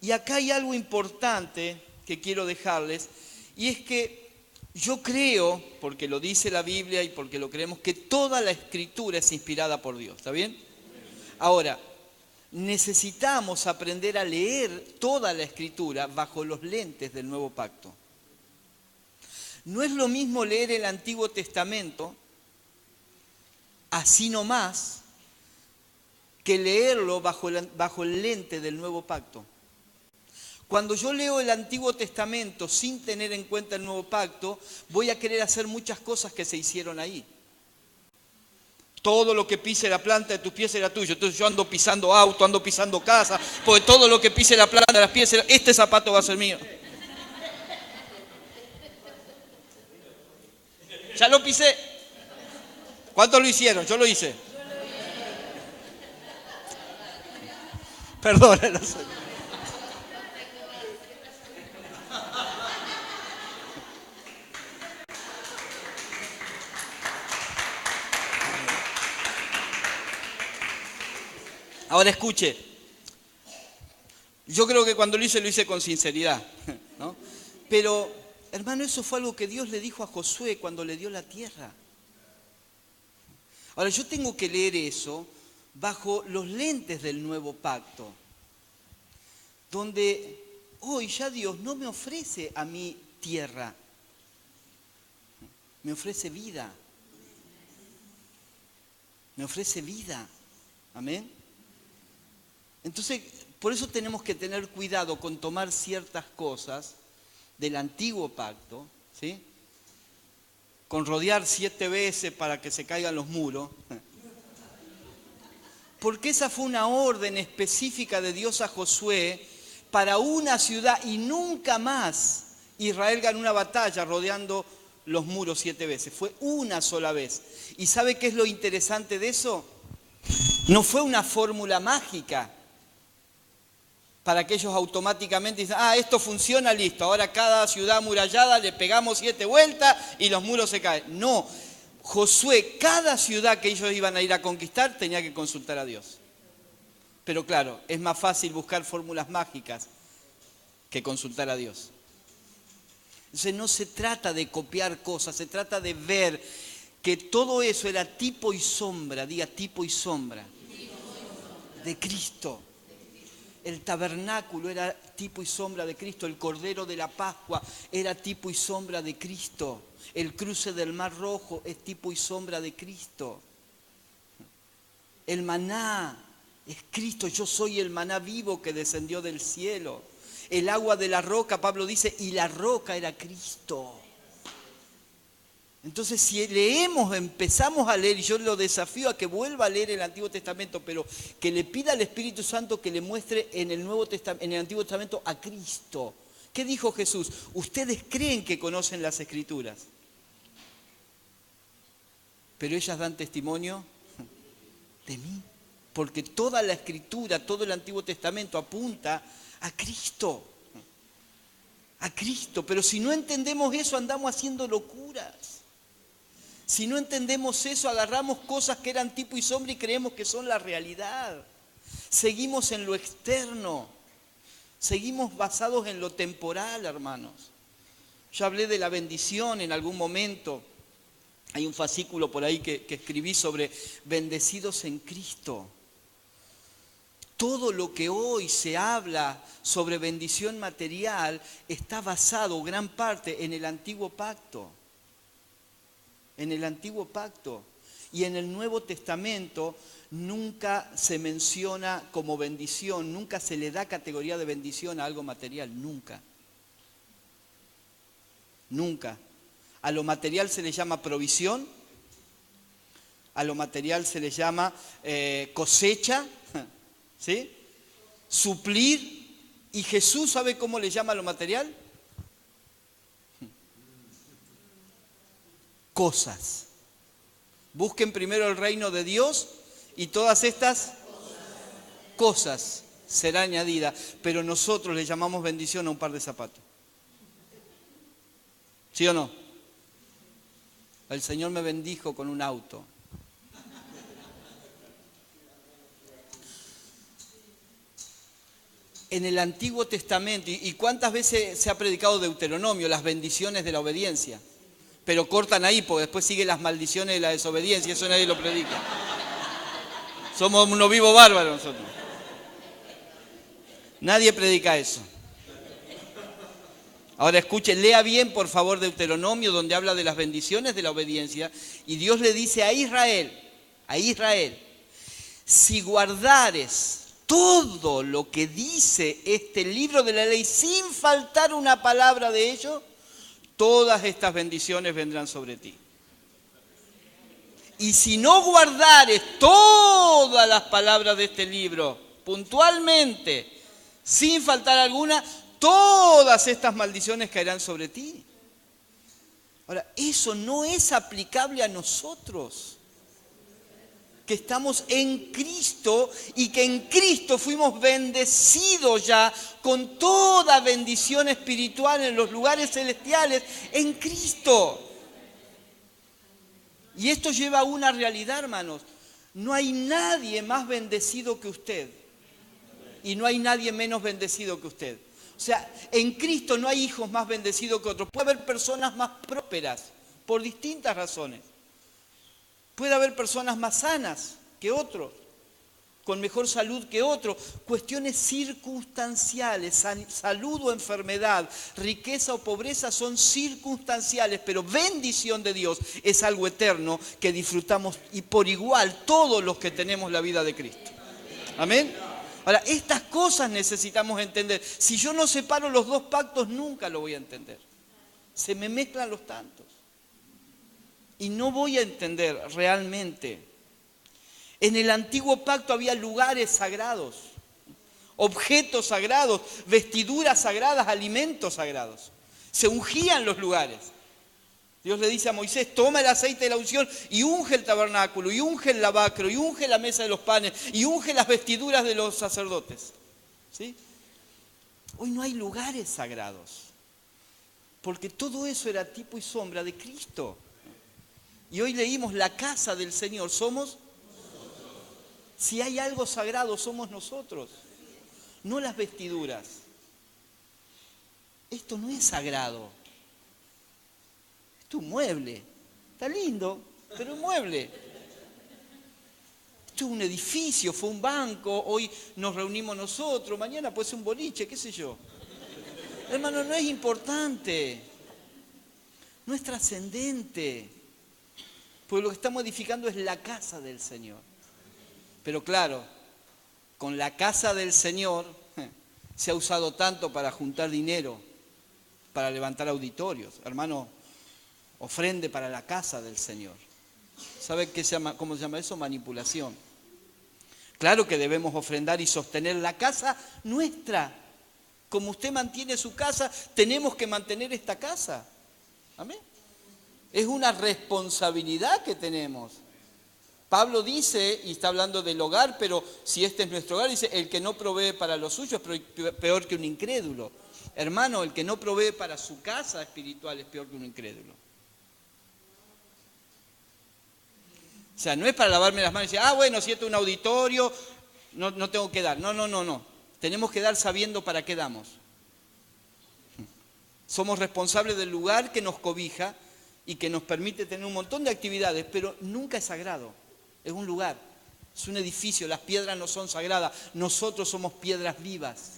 Y acá hay algo importante que quiero dejarles, y es que yo creo, porque lo dice la Biblia y porque lo creemos, que toda la Escritura es inspirada por Dios. ¿Está bien? Ahora, necesitamos aprender a leer toda la Escritura bajo los lentes del Nuevo Pacto. No es lo mismo leer el Antiguo Testamento así nomás que leerlo bajo el lente del Nuevo Pacto. Cuando yo leo el Antiguo Testamento sin tener en cuenta el Nuevo Pacto, voy a querer hacer muchas cosas que se hicieron ahí. Todo lo que pise la planta de tus pies será tuyo. Entonces yo ando pisando auto, ando pisando casa, porque todo lo que pise la planta de las pies será, este zapato va a ser mío. Ya lo pisé. ¿Cuántos lo hicieron? Yo lo hice. Perdón. Ahora escuche, yo creo que cuando lo hice con sinceridad, ¿no? Pero, hermano, eso fue algo que Dios le dijo a Josué cuando le dio la tierra. Ahora, yo tengo que leer eso bajo los lentes del nuevo pacto, donde hoy ya Dios no me ofrece a mí tierra, me ofrece vida. Me ofrece vida. Amén. Entonces, por eso tenemos que tener cuidado con tomar ciertas cosas del antiguo pacto, ¿sí? Con rodear 7 veces para que se caigan los muros. Porque esa fue una orden específica de Dios a Josué para una ciudad y nunca más Israel ganó una batalla rodeando los muros 7 veces. Fue una sola vez. ¿Y sabe qué es lo interesante de eso? No fue una fórmula mágica para que ellos automáticamente dicen, esto funciona, listo, ahora cada ciudad amurallada le pegamos 7 vueltas y los muros se caen. No, Josué, cada ciudad que ellos iban a ir a conquistar tenía que consultar a Dios. Pero claro, es más fácil buscar fórmulas mágicas que consultar a Dios. Entonces no se trata de copiar cosas, se trata de ver que todo eso era tipo y sombra, diga tipo y sombra, de Cristo. El tabernáculo era tipo y sombra de Cristo. El Cordero de la Pascua era tipo y sombra de Cristo. El cruce del Mar Rojo es tipo y sombra de Cristo. El maná es Cristo. Yo soy el maná vivo que descendió del cielo. El agua de la roca, Pablo dice, y la roca era Cristo. Entonces, si leemos, empezamos a leer, y yo lo desafío a que vuelva a leer el Antiguo Testamento, pero que le pida al Espíritu Santo que le muestre en el Antiguo Testamento a Cristo. ¿Qué dijo Jesús? Ustedes creen que conocen las Escrituras, pero ellas dan testimonio de mí. Porque toda la Escritura, todo el Antiguo Testamento apunta a Cristo. A Cristo. Pero si no entendemos eso, andamos haciendo locuras. Si no entendemos eso, agarramos cosas que eran tipo y sombra y creemos que son la realidad. Seguimos en lo externo. Seguimos basados en lo temporal, hermanos. Yo hablé de la bendición en algún momento. Hay un fascículo por ahí que escribí sobre bendecidos en Cristo. Todo lo que hoy se habla sobre bendición material está basado, gran parte, en el Antiguo Pacto. En el Antiguo Pacto. Y en el Nuevo Testamento nunca se menciona como bendición, nunca se le da categoría de bendición a algo material, nunca. Nunca. A lo material se le llama provisión, a lo material se le llama cosecha, ¿sí? Suplir. ¿Y Jesús sabe cómo le llama a lo material? Cosas. Busquen primero el reino de Dios y todas estas cosas serán añadidas. Pero nosotros le llamamos bendición a un par de zapatos. ¿Sí o no? El Señor me bendijo con un auto. En el Antiguo Testamento, ¿y cuántas veces se ha predicado Deuteronomio, las bendiciones de la obediencia? Pero cortan ahí, porque después siguen las maldiciones de la desobediencia, eso nadie lo predica. Somos unos vivos bárbaros nosotros. Nadie predica eso. Ahora escuchen, lea bien por favor Deuteronomio, donde habla de las bendiciones de la obediencia, y Dios le dice a Israel, si guardares todo lo que dice este libro de la ley sin faltar una palabra de ello, todas estas bendiciones vendrán sobre ti. Y si no guardares todas las palabras de este libro, puntualmente, sin faltar alguna, todas estas maldiciones caerán sobre ti. Ahora, eso no es aplicable a nosotros, que estamos en Cristo y que en Cristo fuimos bendecidos ya con toda bendición espiritual en los lugares celestiales, en Cristo. Y esto lleva a una realidad, hermanos. No hay nadie más bendecido que usted. Y no hay nadie menos bendecido que usted. O sea, en Cristo no hay hijos más bendecidos que otros. Puede haber personas más prósperas por distintas razones. Puede haber personas más sanas que otros, con mejor salud que otros. Cuestiones circunstanciales, salud o enfermedad, riqueza o pobreza son circunstanciales, pero bendición de Dios es algo eterno que disfrutamos y por igual todos los que tenemos la vida de Cristo. Amén. Ahora, estas cosas necesitamos entender. Si yo no separo los dos pactos, nunca lo voy a entender. Se me mezclan los tantos. Y no voy a entender realmente. En el antiguo pacto había lugares sagrados, objetos sagrados, vestiduras sagradas, alimentos sagrados. Se ungían los lugares. Dios le dice a Moisés, toma el aceite de la unción y unge el tabernáculo, y unge el lavacro, y unge la mesa de los panes, y unge las vestiduras de los sacerdotes. ¿Sí? Hoy no hay lugares sagrados, porque todo eso era tipo y sombra de Cristo. Y hoy leímos la casa del Señor, somos nosotros. Si hay algo sagrado, somos nosotros, no las vestiduras. Esto no es sagrado. Esto es un mueble. Está lindo, pero un mueble. Esto es un edificio, fue un banco, hoy nos reunimos nosotros, mañana puede ser un boliche, qué sé yo. Hermano, no es importante, no es trascendente. Porque lo que estamos edificando es la casa del Señor. Pero claro, con la casa del Señor Se ha usado tanto para juntar dinero, para levantar auditorios. Hermano, ofrende para la casa del Señor. ¿Sabe cómo se llama eso? Manipulación. Claro que debemos ofrendar y sostener la casa nuestra. Como usted mantiene su casa, tenemos que mantener esta casa. Amén. Es una responsabilidad que tenemos. Pablo dice, y está hablando del hogar, pero si este es nuestro hogar, dice, el que no provee para lo suyo es peor que un incrédulo. Hermano, el que no provee para su casa espiritual es peor que un incrédulo. O sea, no es para lavarme las manos y decir, bueno, si esto es un auditorio, no tengo que dar. No. Tenemos que dar sabiendo para qué damos. Somos responsables del lugar que nos cobija y que nos permite tener un montón de actividades, pero nunca es sagrado. Es un lugar, es un edificio, las piedras no son sagradas, nosotros somos piedras vivas.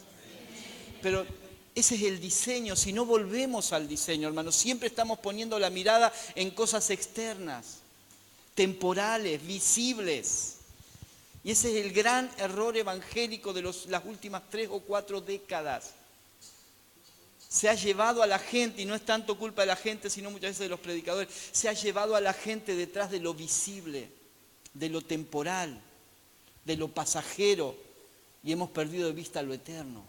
Pero ese es el diseño, si no volvemos al diseño, hermanos, siempre estamos poniendo la mirada en cosas externas, temporales, visibles. Y ese es el gran error evangélico de las últimas 3 o 4 décadas. Se ha llevado a la gente, y no es tanto culpa de la gente, sino muchas veces de los predicadores, se ha llevado a la gente detrás de lo visible, de lo temporal, de lo pasajero, y hemos perdido de vista lo eterno.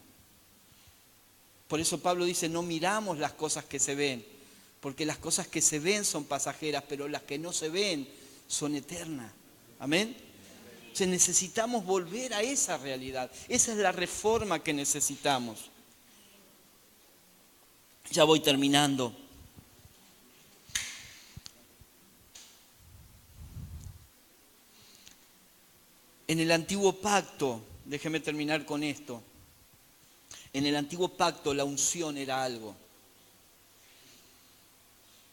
Por eso Pablo dice, no miramos las cosas que se ven, porque las cosas que se ven son pasajeras, pero las que no se ven son eternas. Amén. Entonces necesitamos volver a esa realidad. Esa es la reforma que necesitamos. Ya voy terminando. En el antiguo pacto, déjeme terminar con esto. En el antiguo pacto la unción era algo.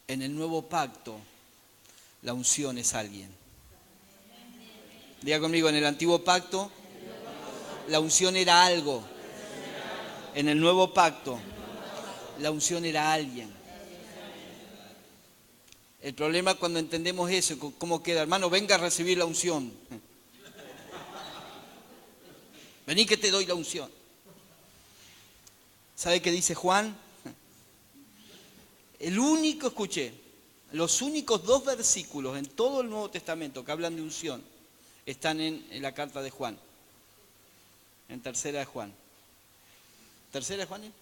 En el nuevo pacto la unción es alguien. Diga conmigo, en el antiguo pacto la unción era algo. En el nuevo pacto la unción era alguien. El problema es cuando entendemos eso, ¿cómo queda? Hermano, venga a recibir la unción. Vení que te doy la unción. ¿Sabe qué dice Juan? Los únicos 2 versículos en todo el Nuevo Testamento que hablan de unción están en la carta de Juan. En tercera de Juan. ¿Tercera de Juan?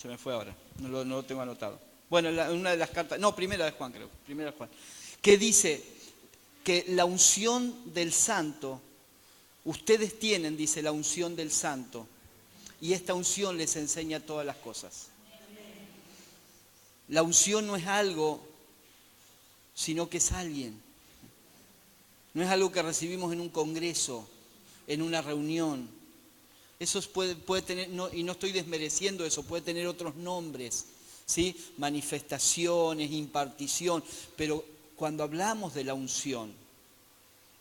Se me fue ahora, no lo tengo anotado. Bueno, una de las cartas, primera de Juan creo, primera de Juan, que dice que la unción del santo, ustedes tienen, dice, la unción del santo, y esta unción les enseña todas las cosas. La unción no es algo, sino que es alguien. No es algo que recibimos en un congreso, en una reunión. Eso puede tener, y no estoy desmereciendo eso, puede tener otros nombres, ¿sí? Manifestaciones, impartición, pero cuando hablamos de la unción,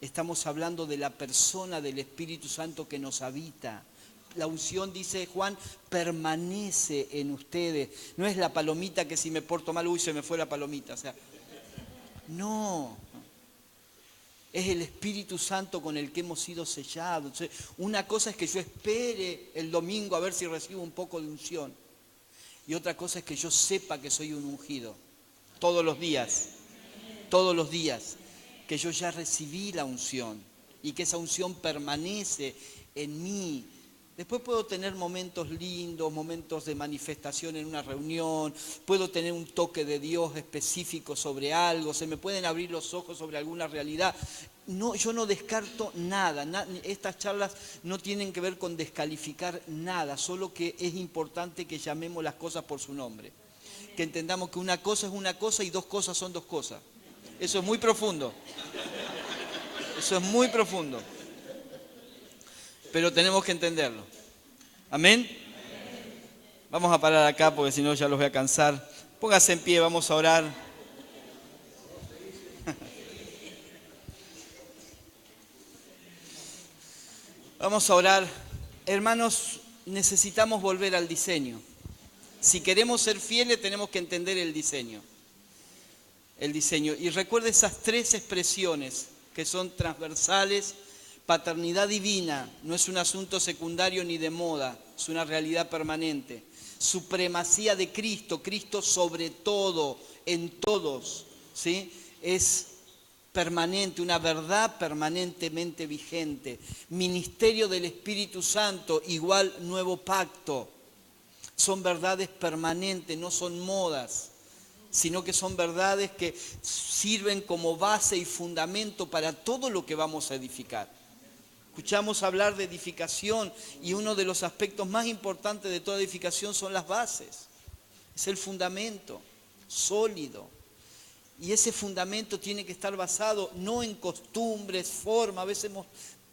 estamos hablando de la persona del Espíritu Santo que nos habita. La unción, dice Juan, permanece en ustedes. No es la palomita que si me porto mal, se me fue la palomita. O sea, no. Es el Espíritu Santo con el que hemos sido sellados. Entonces, una cosa es que yo espere el domingo a ver si recibo un poco de unción. Y otra cosa es que yo sepa que soy un ungido. Todos los días. Todos los días. Que yo ya recibí la unción. Y que esa unción permanece en mí. Después puedo tener momentos lindos, momentos de manifestación en una reunión, puedo tener un toque de Dios específico sobre algo, se me pueden abrir los ojos sobre alguna realidad. No, yo no descarto nada, estas charlas no tienen que ver con descalificar nada, solo que es importante que llamemos las cosas por su nombre. Que entendamos que una cosa es una cosa y 2 cosas son 2 cosas. Eso es muy profundo. Eso es muy profundo. Pero tenemos que entenderlo. ¿Amén? Vamos a parar acá porque si no ya los voy a cansar. Póngase en pie, vamos a orar. Vamos a orar. Hermanos, necesitamos volver al diseño. Si queremos ser fieles tenemos que entender el diseño. El diseño. Y recuerde esas 3 expresiones que son transversales, Paternidad divina no es un asunto secundario ni de moda, es una realidad permanente. Supremacía de Cristo, Cristo sobre todo, en todos, ¿sí? Es permanente, una verdad permanentemente vigente. Ministerio del Espíritu Santo, igual nuevo pacto. Son verdades permanentes, no son modas, sino que son verdades que sirven como base y fundamento para todo lo que vamos a edificar. Escuchamos hablar de edificación y uno de los aspectos más importantes de toda edificación son las bases. Es el fundamento sólido. Y ese fundamento tiene que estar basado no en costumbres, formas. A veces hemos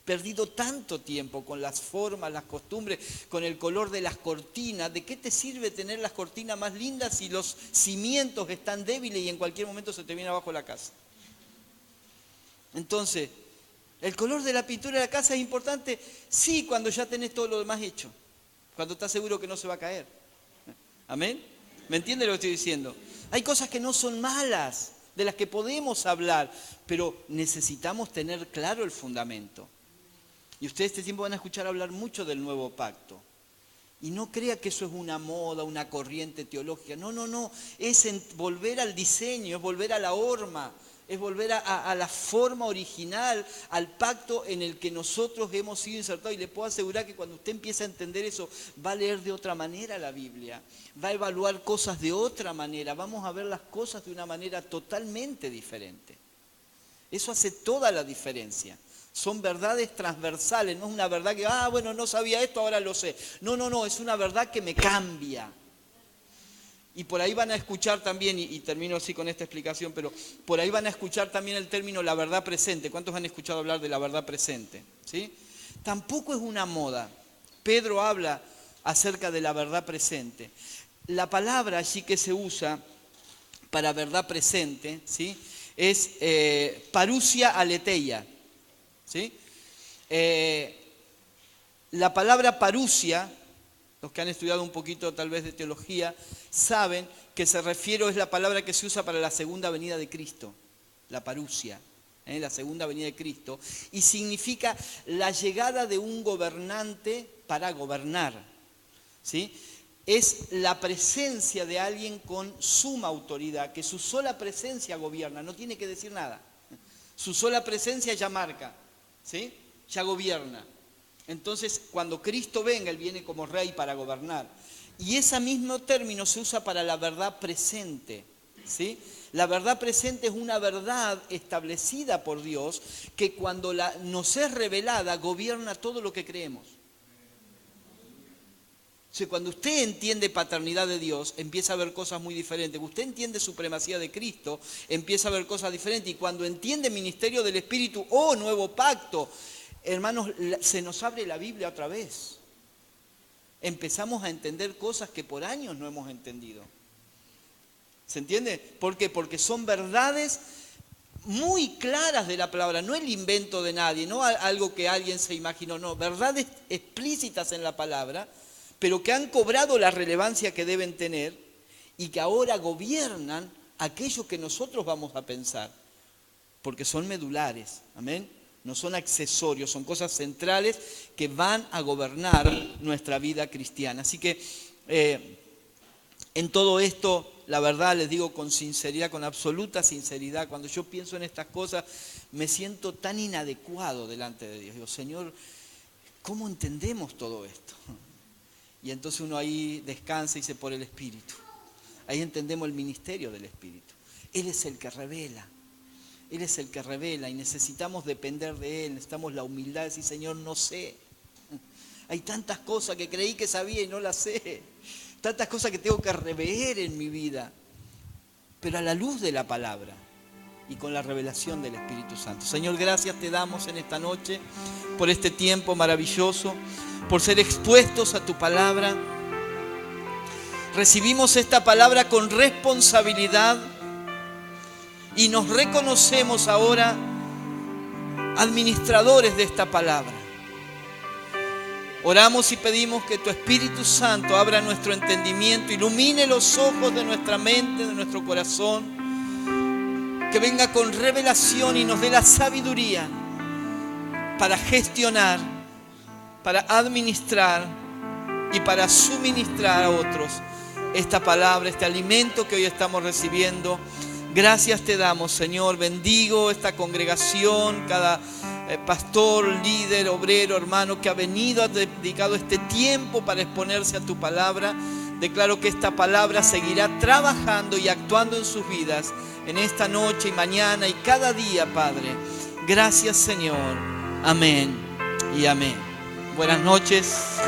perdido tanto tiempo con las formas, las costumbres, con el color de las cortinas. ¿De qué te sirve tener las cortinas más lindas si los cimientos están débiles y en cualquier momento se te viene abajo la casa? Entonces, ¿el color de la pintura de la casa es importante? Sí, cuando ya tenés todo lo demás hecho. Cuando estás seguro que no se va a caer. ¿Amén? ¿Me entiende lo que estoy diciendo? Hay cosas que no son malas, de las que podemos hablar, pero necesitamos tener claro el fundamento. Y ustedes este tiempo van a escuchar hablar mucho del nuevo pacto. Y no crea que eso es una moda, una corriente teológica. No, no, no. Es volver al diseño, es volver a la horma, es volver a la forma original, al pacto en el que nosotros hemos sido insertados. Y le puedo asegurar que cuando usted empieza a entender eso, va a leer de otra manera la Biblia, va a evaluar cosas de otra manera, vamos a ver las cosas de una manera totalmente diferente. Eso hace toda la diferencia. Son verdades transversales, no es una verdad que, bueno, no sabía esto, ahora lo sé. No, no, no, es una verdad que me cambia. Y por ahí van a escuchar también, y termino así con esta explicación, pero por ahí van a escuchar también el término la verdad presente. ¿Cuántos han escuchado hablar de la verdad presente? ¿Sí? Tampoco es una moda. Pedro habla acerca de la verdad presente. La palabra allí que se usa para verdad presente, ¿sí? Es parousia aletheia. ¿Sí? La palabra parousia, los que han estudiado un poquito tal vez de teología, saben que se refiere, es la palabra que se usa para la segunda venida de Cristo, la parousia, la segunda venida de Cristo, y significa la llegada de un gobernante para gobernar, ¿sí? Es la presencia de alguien con suma autoridad, que su sola presencia gobierna, no tiene que decir nada, su sola presencia ya marca, ¿sí? Ya gobierna. Entonces, cuando Cristo venga, Él viene como rey para gobernar. Y ese mismo término se usa para la verdad presente, ¿sí? La verdad presente es una verdad establecida por Dios que cuando nos es revelada, gobierna todo lo que creemos. O sea, cuando usted entiende paternidad de Dios, empieza a ver cosas muy diferentes. Cuando usted entiende supremacía de Cristo, empieza a ver cosas diferentes. Y cuando entiende ministerio del Espíritu o nuevo pacto, hermanos, se nos abre la Biblia otra vez. Empezamos a entender cosas que por años no hemos entendido. ¿Se entiende? ¿Por qué? Porque son verdades muy claras de la palabra, no el invento de nadie, no algo que alguien se imaginó, no, verdades explícitas en la palabra, pero que han cobrado la relevancia que deben tener y que ahora gobiernan aquello que nosotros vamos a pensar, porque son medulares, amén. No son accesorios, son cosas centrales que van a gobernar nuestra vida cristiana. Así que en todo esto, la verdad les digo con sinceridad, con absoluta sinceridad, cuando yo pienso en estas cosas, me siento tan inadecuado delante de Dios. Digo, Señor, ¿cómo entendemos todo esto? Y entonces uno ahí descansa y dice, por el Espíritu. Ahí entendemos el ministerio del Espíritu. Él es el que revela. Él es el que revela y necesitamos depender de Él, necesitamos la humildad de decir, Señor, no sé. Hay tantas cosas que creí que sabía y no las sé. Tantas cosas que tengo que rever en mi vida. Pero a la luz de la palabra y con la revelación del Espíritu Santo. Señor, gracias te damos en esta noche por este tiempo maravilloso, por ser expuestos a tu palabra. Recibimos esta palabra con responsabilidad. Y nos reconocemos ahora administradores de esta palabra. Oramos y pedimos que tu Espíritu Santo abra nuestro entendimiento, ilumine los ojos de nuestra mente, de nuestro corazón, que venga con revelación y nos dé la sabiduría para gestionar, para administrar y para suministrar a otros esta palabra, este alimento que hoy estamos recibiendo. Gracias te damos, Señor. Bendigo esta congregación, cada pastor, líder, obrero, hermano que ha venido, ha dedicado este tiempo para exponerse a tu palabra. Declaro que esta palabra seguirá trabajando y actuando en sus vidas en esta noche y mañana y cada día, Padre. Gracias, Señor. Amén y amén. Buenas noches.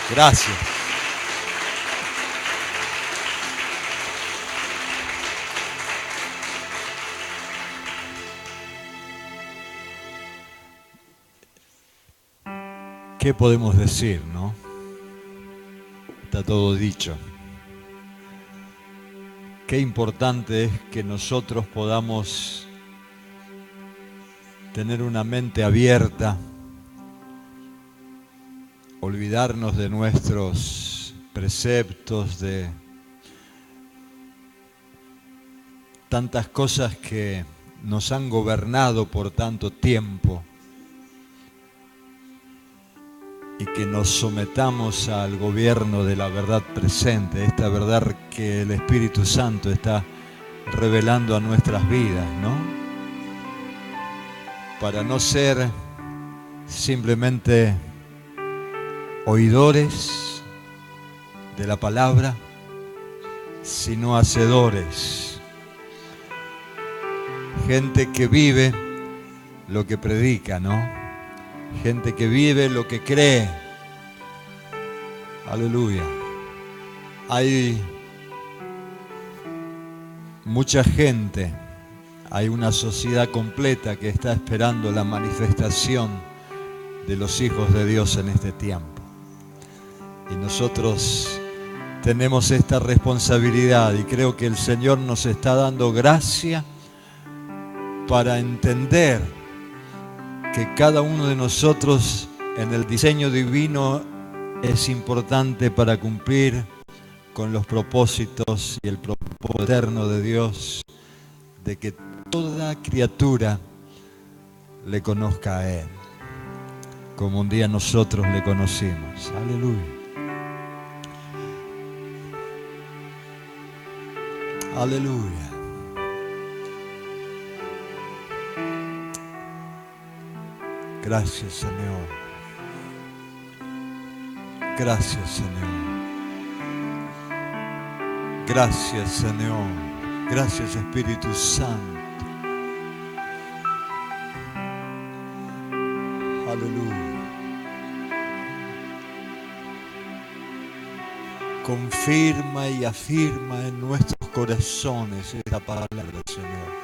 Gracias. ¿Qué podemos decir, no? Está todo dicho. Qué importante es que nosotros podamos tener una mente abierta, olvidarnos de nuestros preceptos, de tantas cosas que nos han gobernado por tanto tiempo y que nos sometamos al gobierno de la verdad presente, esta verdad que el Espíritu Santo está revelando a nuestras vidas, ¿no? Para no ser simplemente oidores de la palabra, sino hacedores. Gente que vive lo que predica, ¿no? Gente que vive lo que cree. Aleluya. Hay mucha gente, hay una sociedad completa que está esperando la manifestación de los hijos de Dios en este tiempo. Y nosotros tenemos esta responsabilidad y creo que el Señor nos está dando gracia para entender que cada uno de nosotros en el diseño divino es importante para cumplir con los propósitos y el propósito eterno de Dios, de que toda criatura le conozca a Él, como un día nosotros le conocimos. Aleluya. Aleluya. Gracias, Señor. Gracias, Señor. Gracias, Señor. Gracias, Espíritu Santo. Aleluya. Confirma y afirma en nuestros corazones esta palabra, Señor.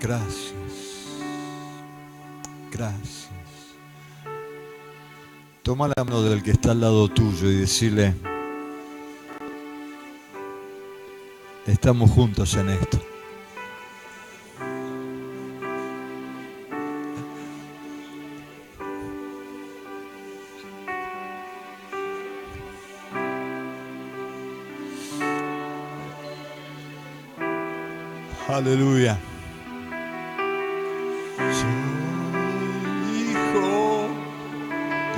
Gracias, gracias. Toma la mano del que está al lado tuyo y decirle, estamos juntos en esto. Aleluya.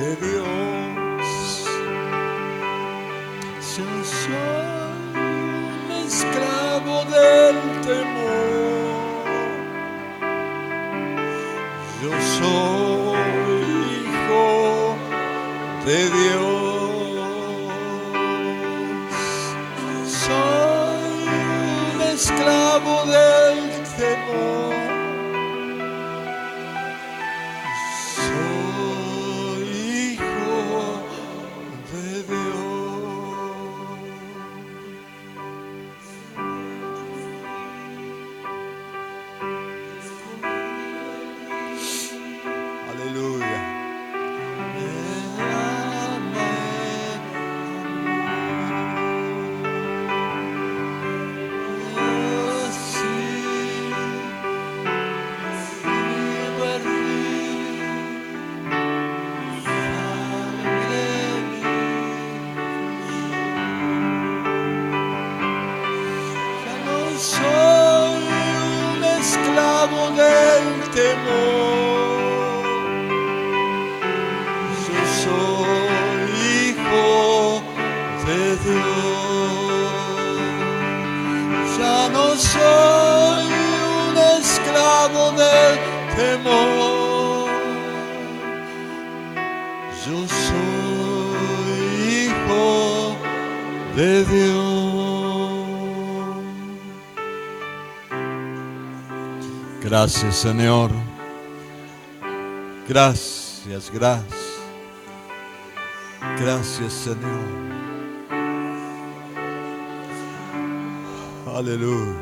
De Dios, yo soy un esclavo del temor, yo soy hijo de Dios, soy un esclavo del temor. temor. Yo soy hijo de Dios. Ya no soy un esclavo del temor. Yo soy hijo de Dios. Gracias, Señor. Gracias, gracias. Gracias, Señor. Aleluya.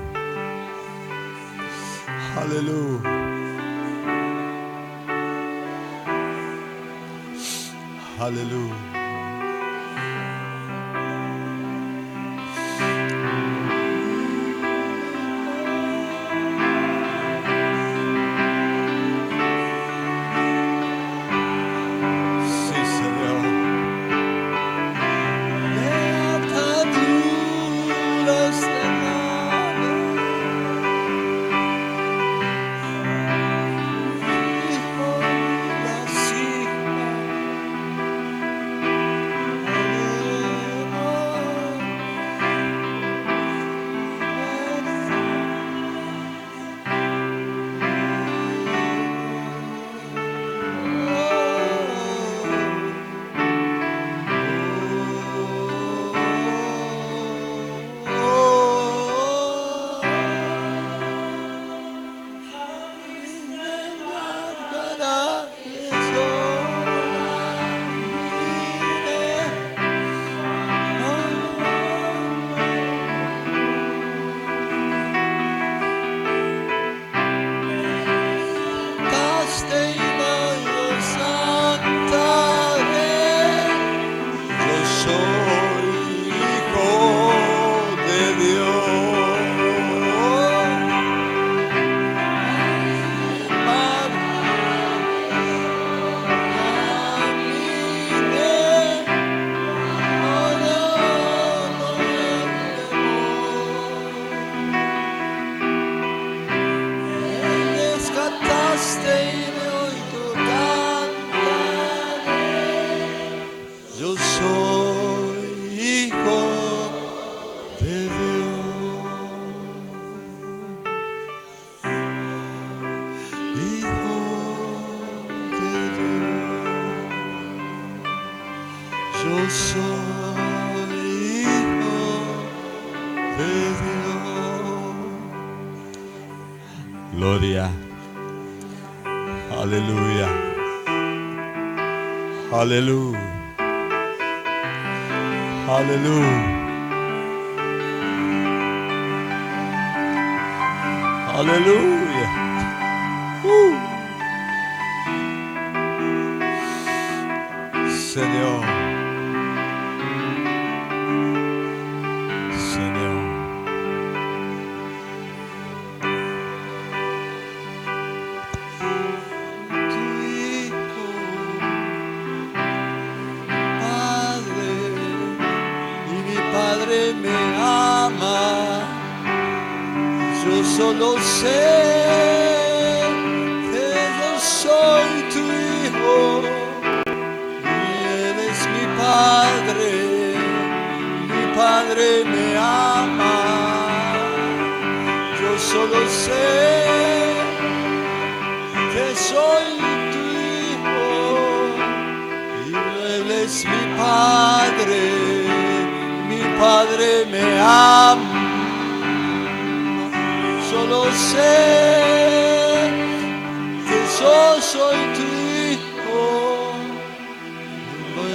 Aleluya. Aleluya. Sí, Señor. De ataduras de nada, hijo de las hijas. Yo soy hijo de Dios, hijo de Dios. Yo soy hijo de Dios. Gloria. Aleluya. Aleluya. Aleluya. Aleluya. Señor. Señor. Tu Hijo, Padre, y mi Padre me ama. Yo solo sé que yo soy tu hijo y Él es mi Padre me ama. Yo solo sé que soy tu hijo y Él es mi Padre me ama. Solo sé que yo soy tu hijo,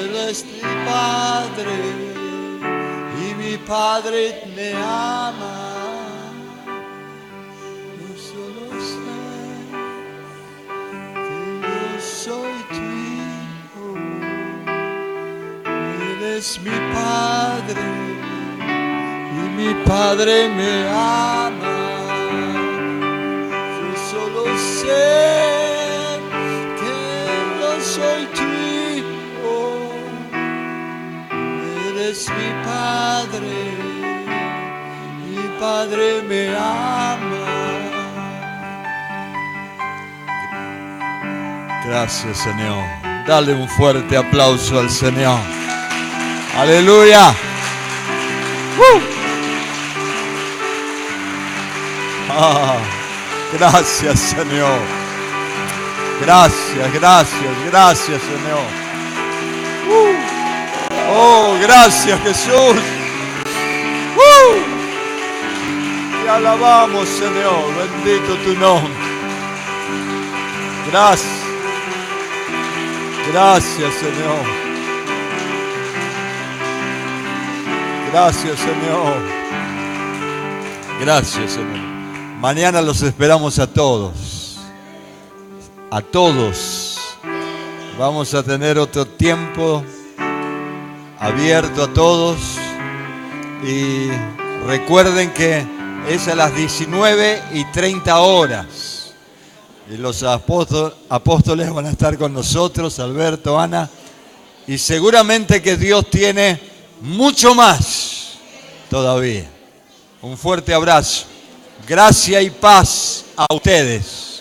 Él es mi Padre y mi Padre me ama. Yo solo sé que yo soy tu hijo, Él es mi Padre y mi Padre me ama. Solo sé que yo soy tu hijo, eres mi Padre me ama. Gracias, Señor. Dale un fuerte aplauso al Señor. Aleluya. Gracias, Señor. Gracias, gracias, gracias, Señor. Oh, gracias, Jesús. Te alabamos, Señor. Bendito tu nombre. Gracias. Gracias, Señor. Gracias, Señor. Gracias, Señor. Mañana los esperamos a todos. A todos. Vamos a tener otro tiempo abierto a todos. Y recuerden que es a las 19:30. Y los apóstoles van a estar con nosotros, Alberto, Ana. Y seguramente que Dios tiene mucho más todavía. Un fuerte abrazo. Gracia y paz a ustedes.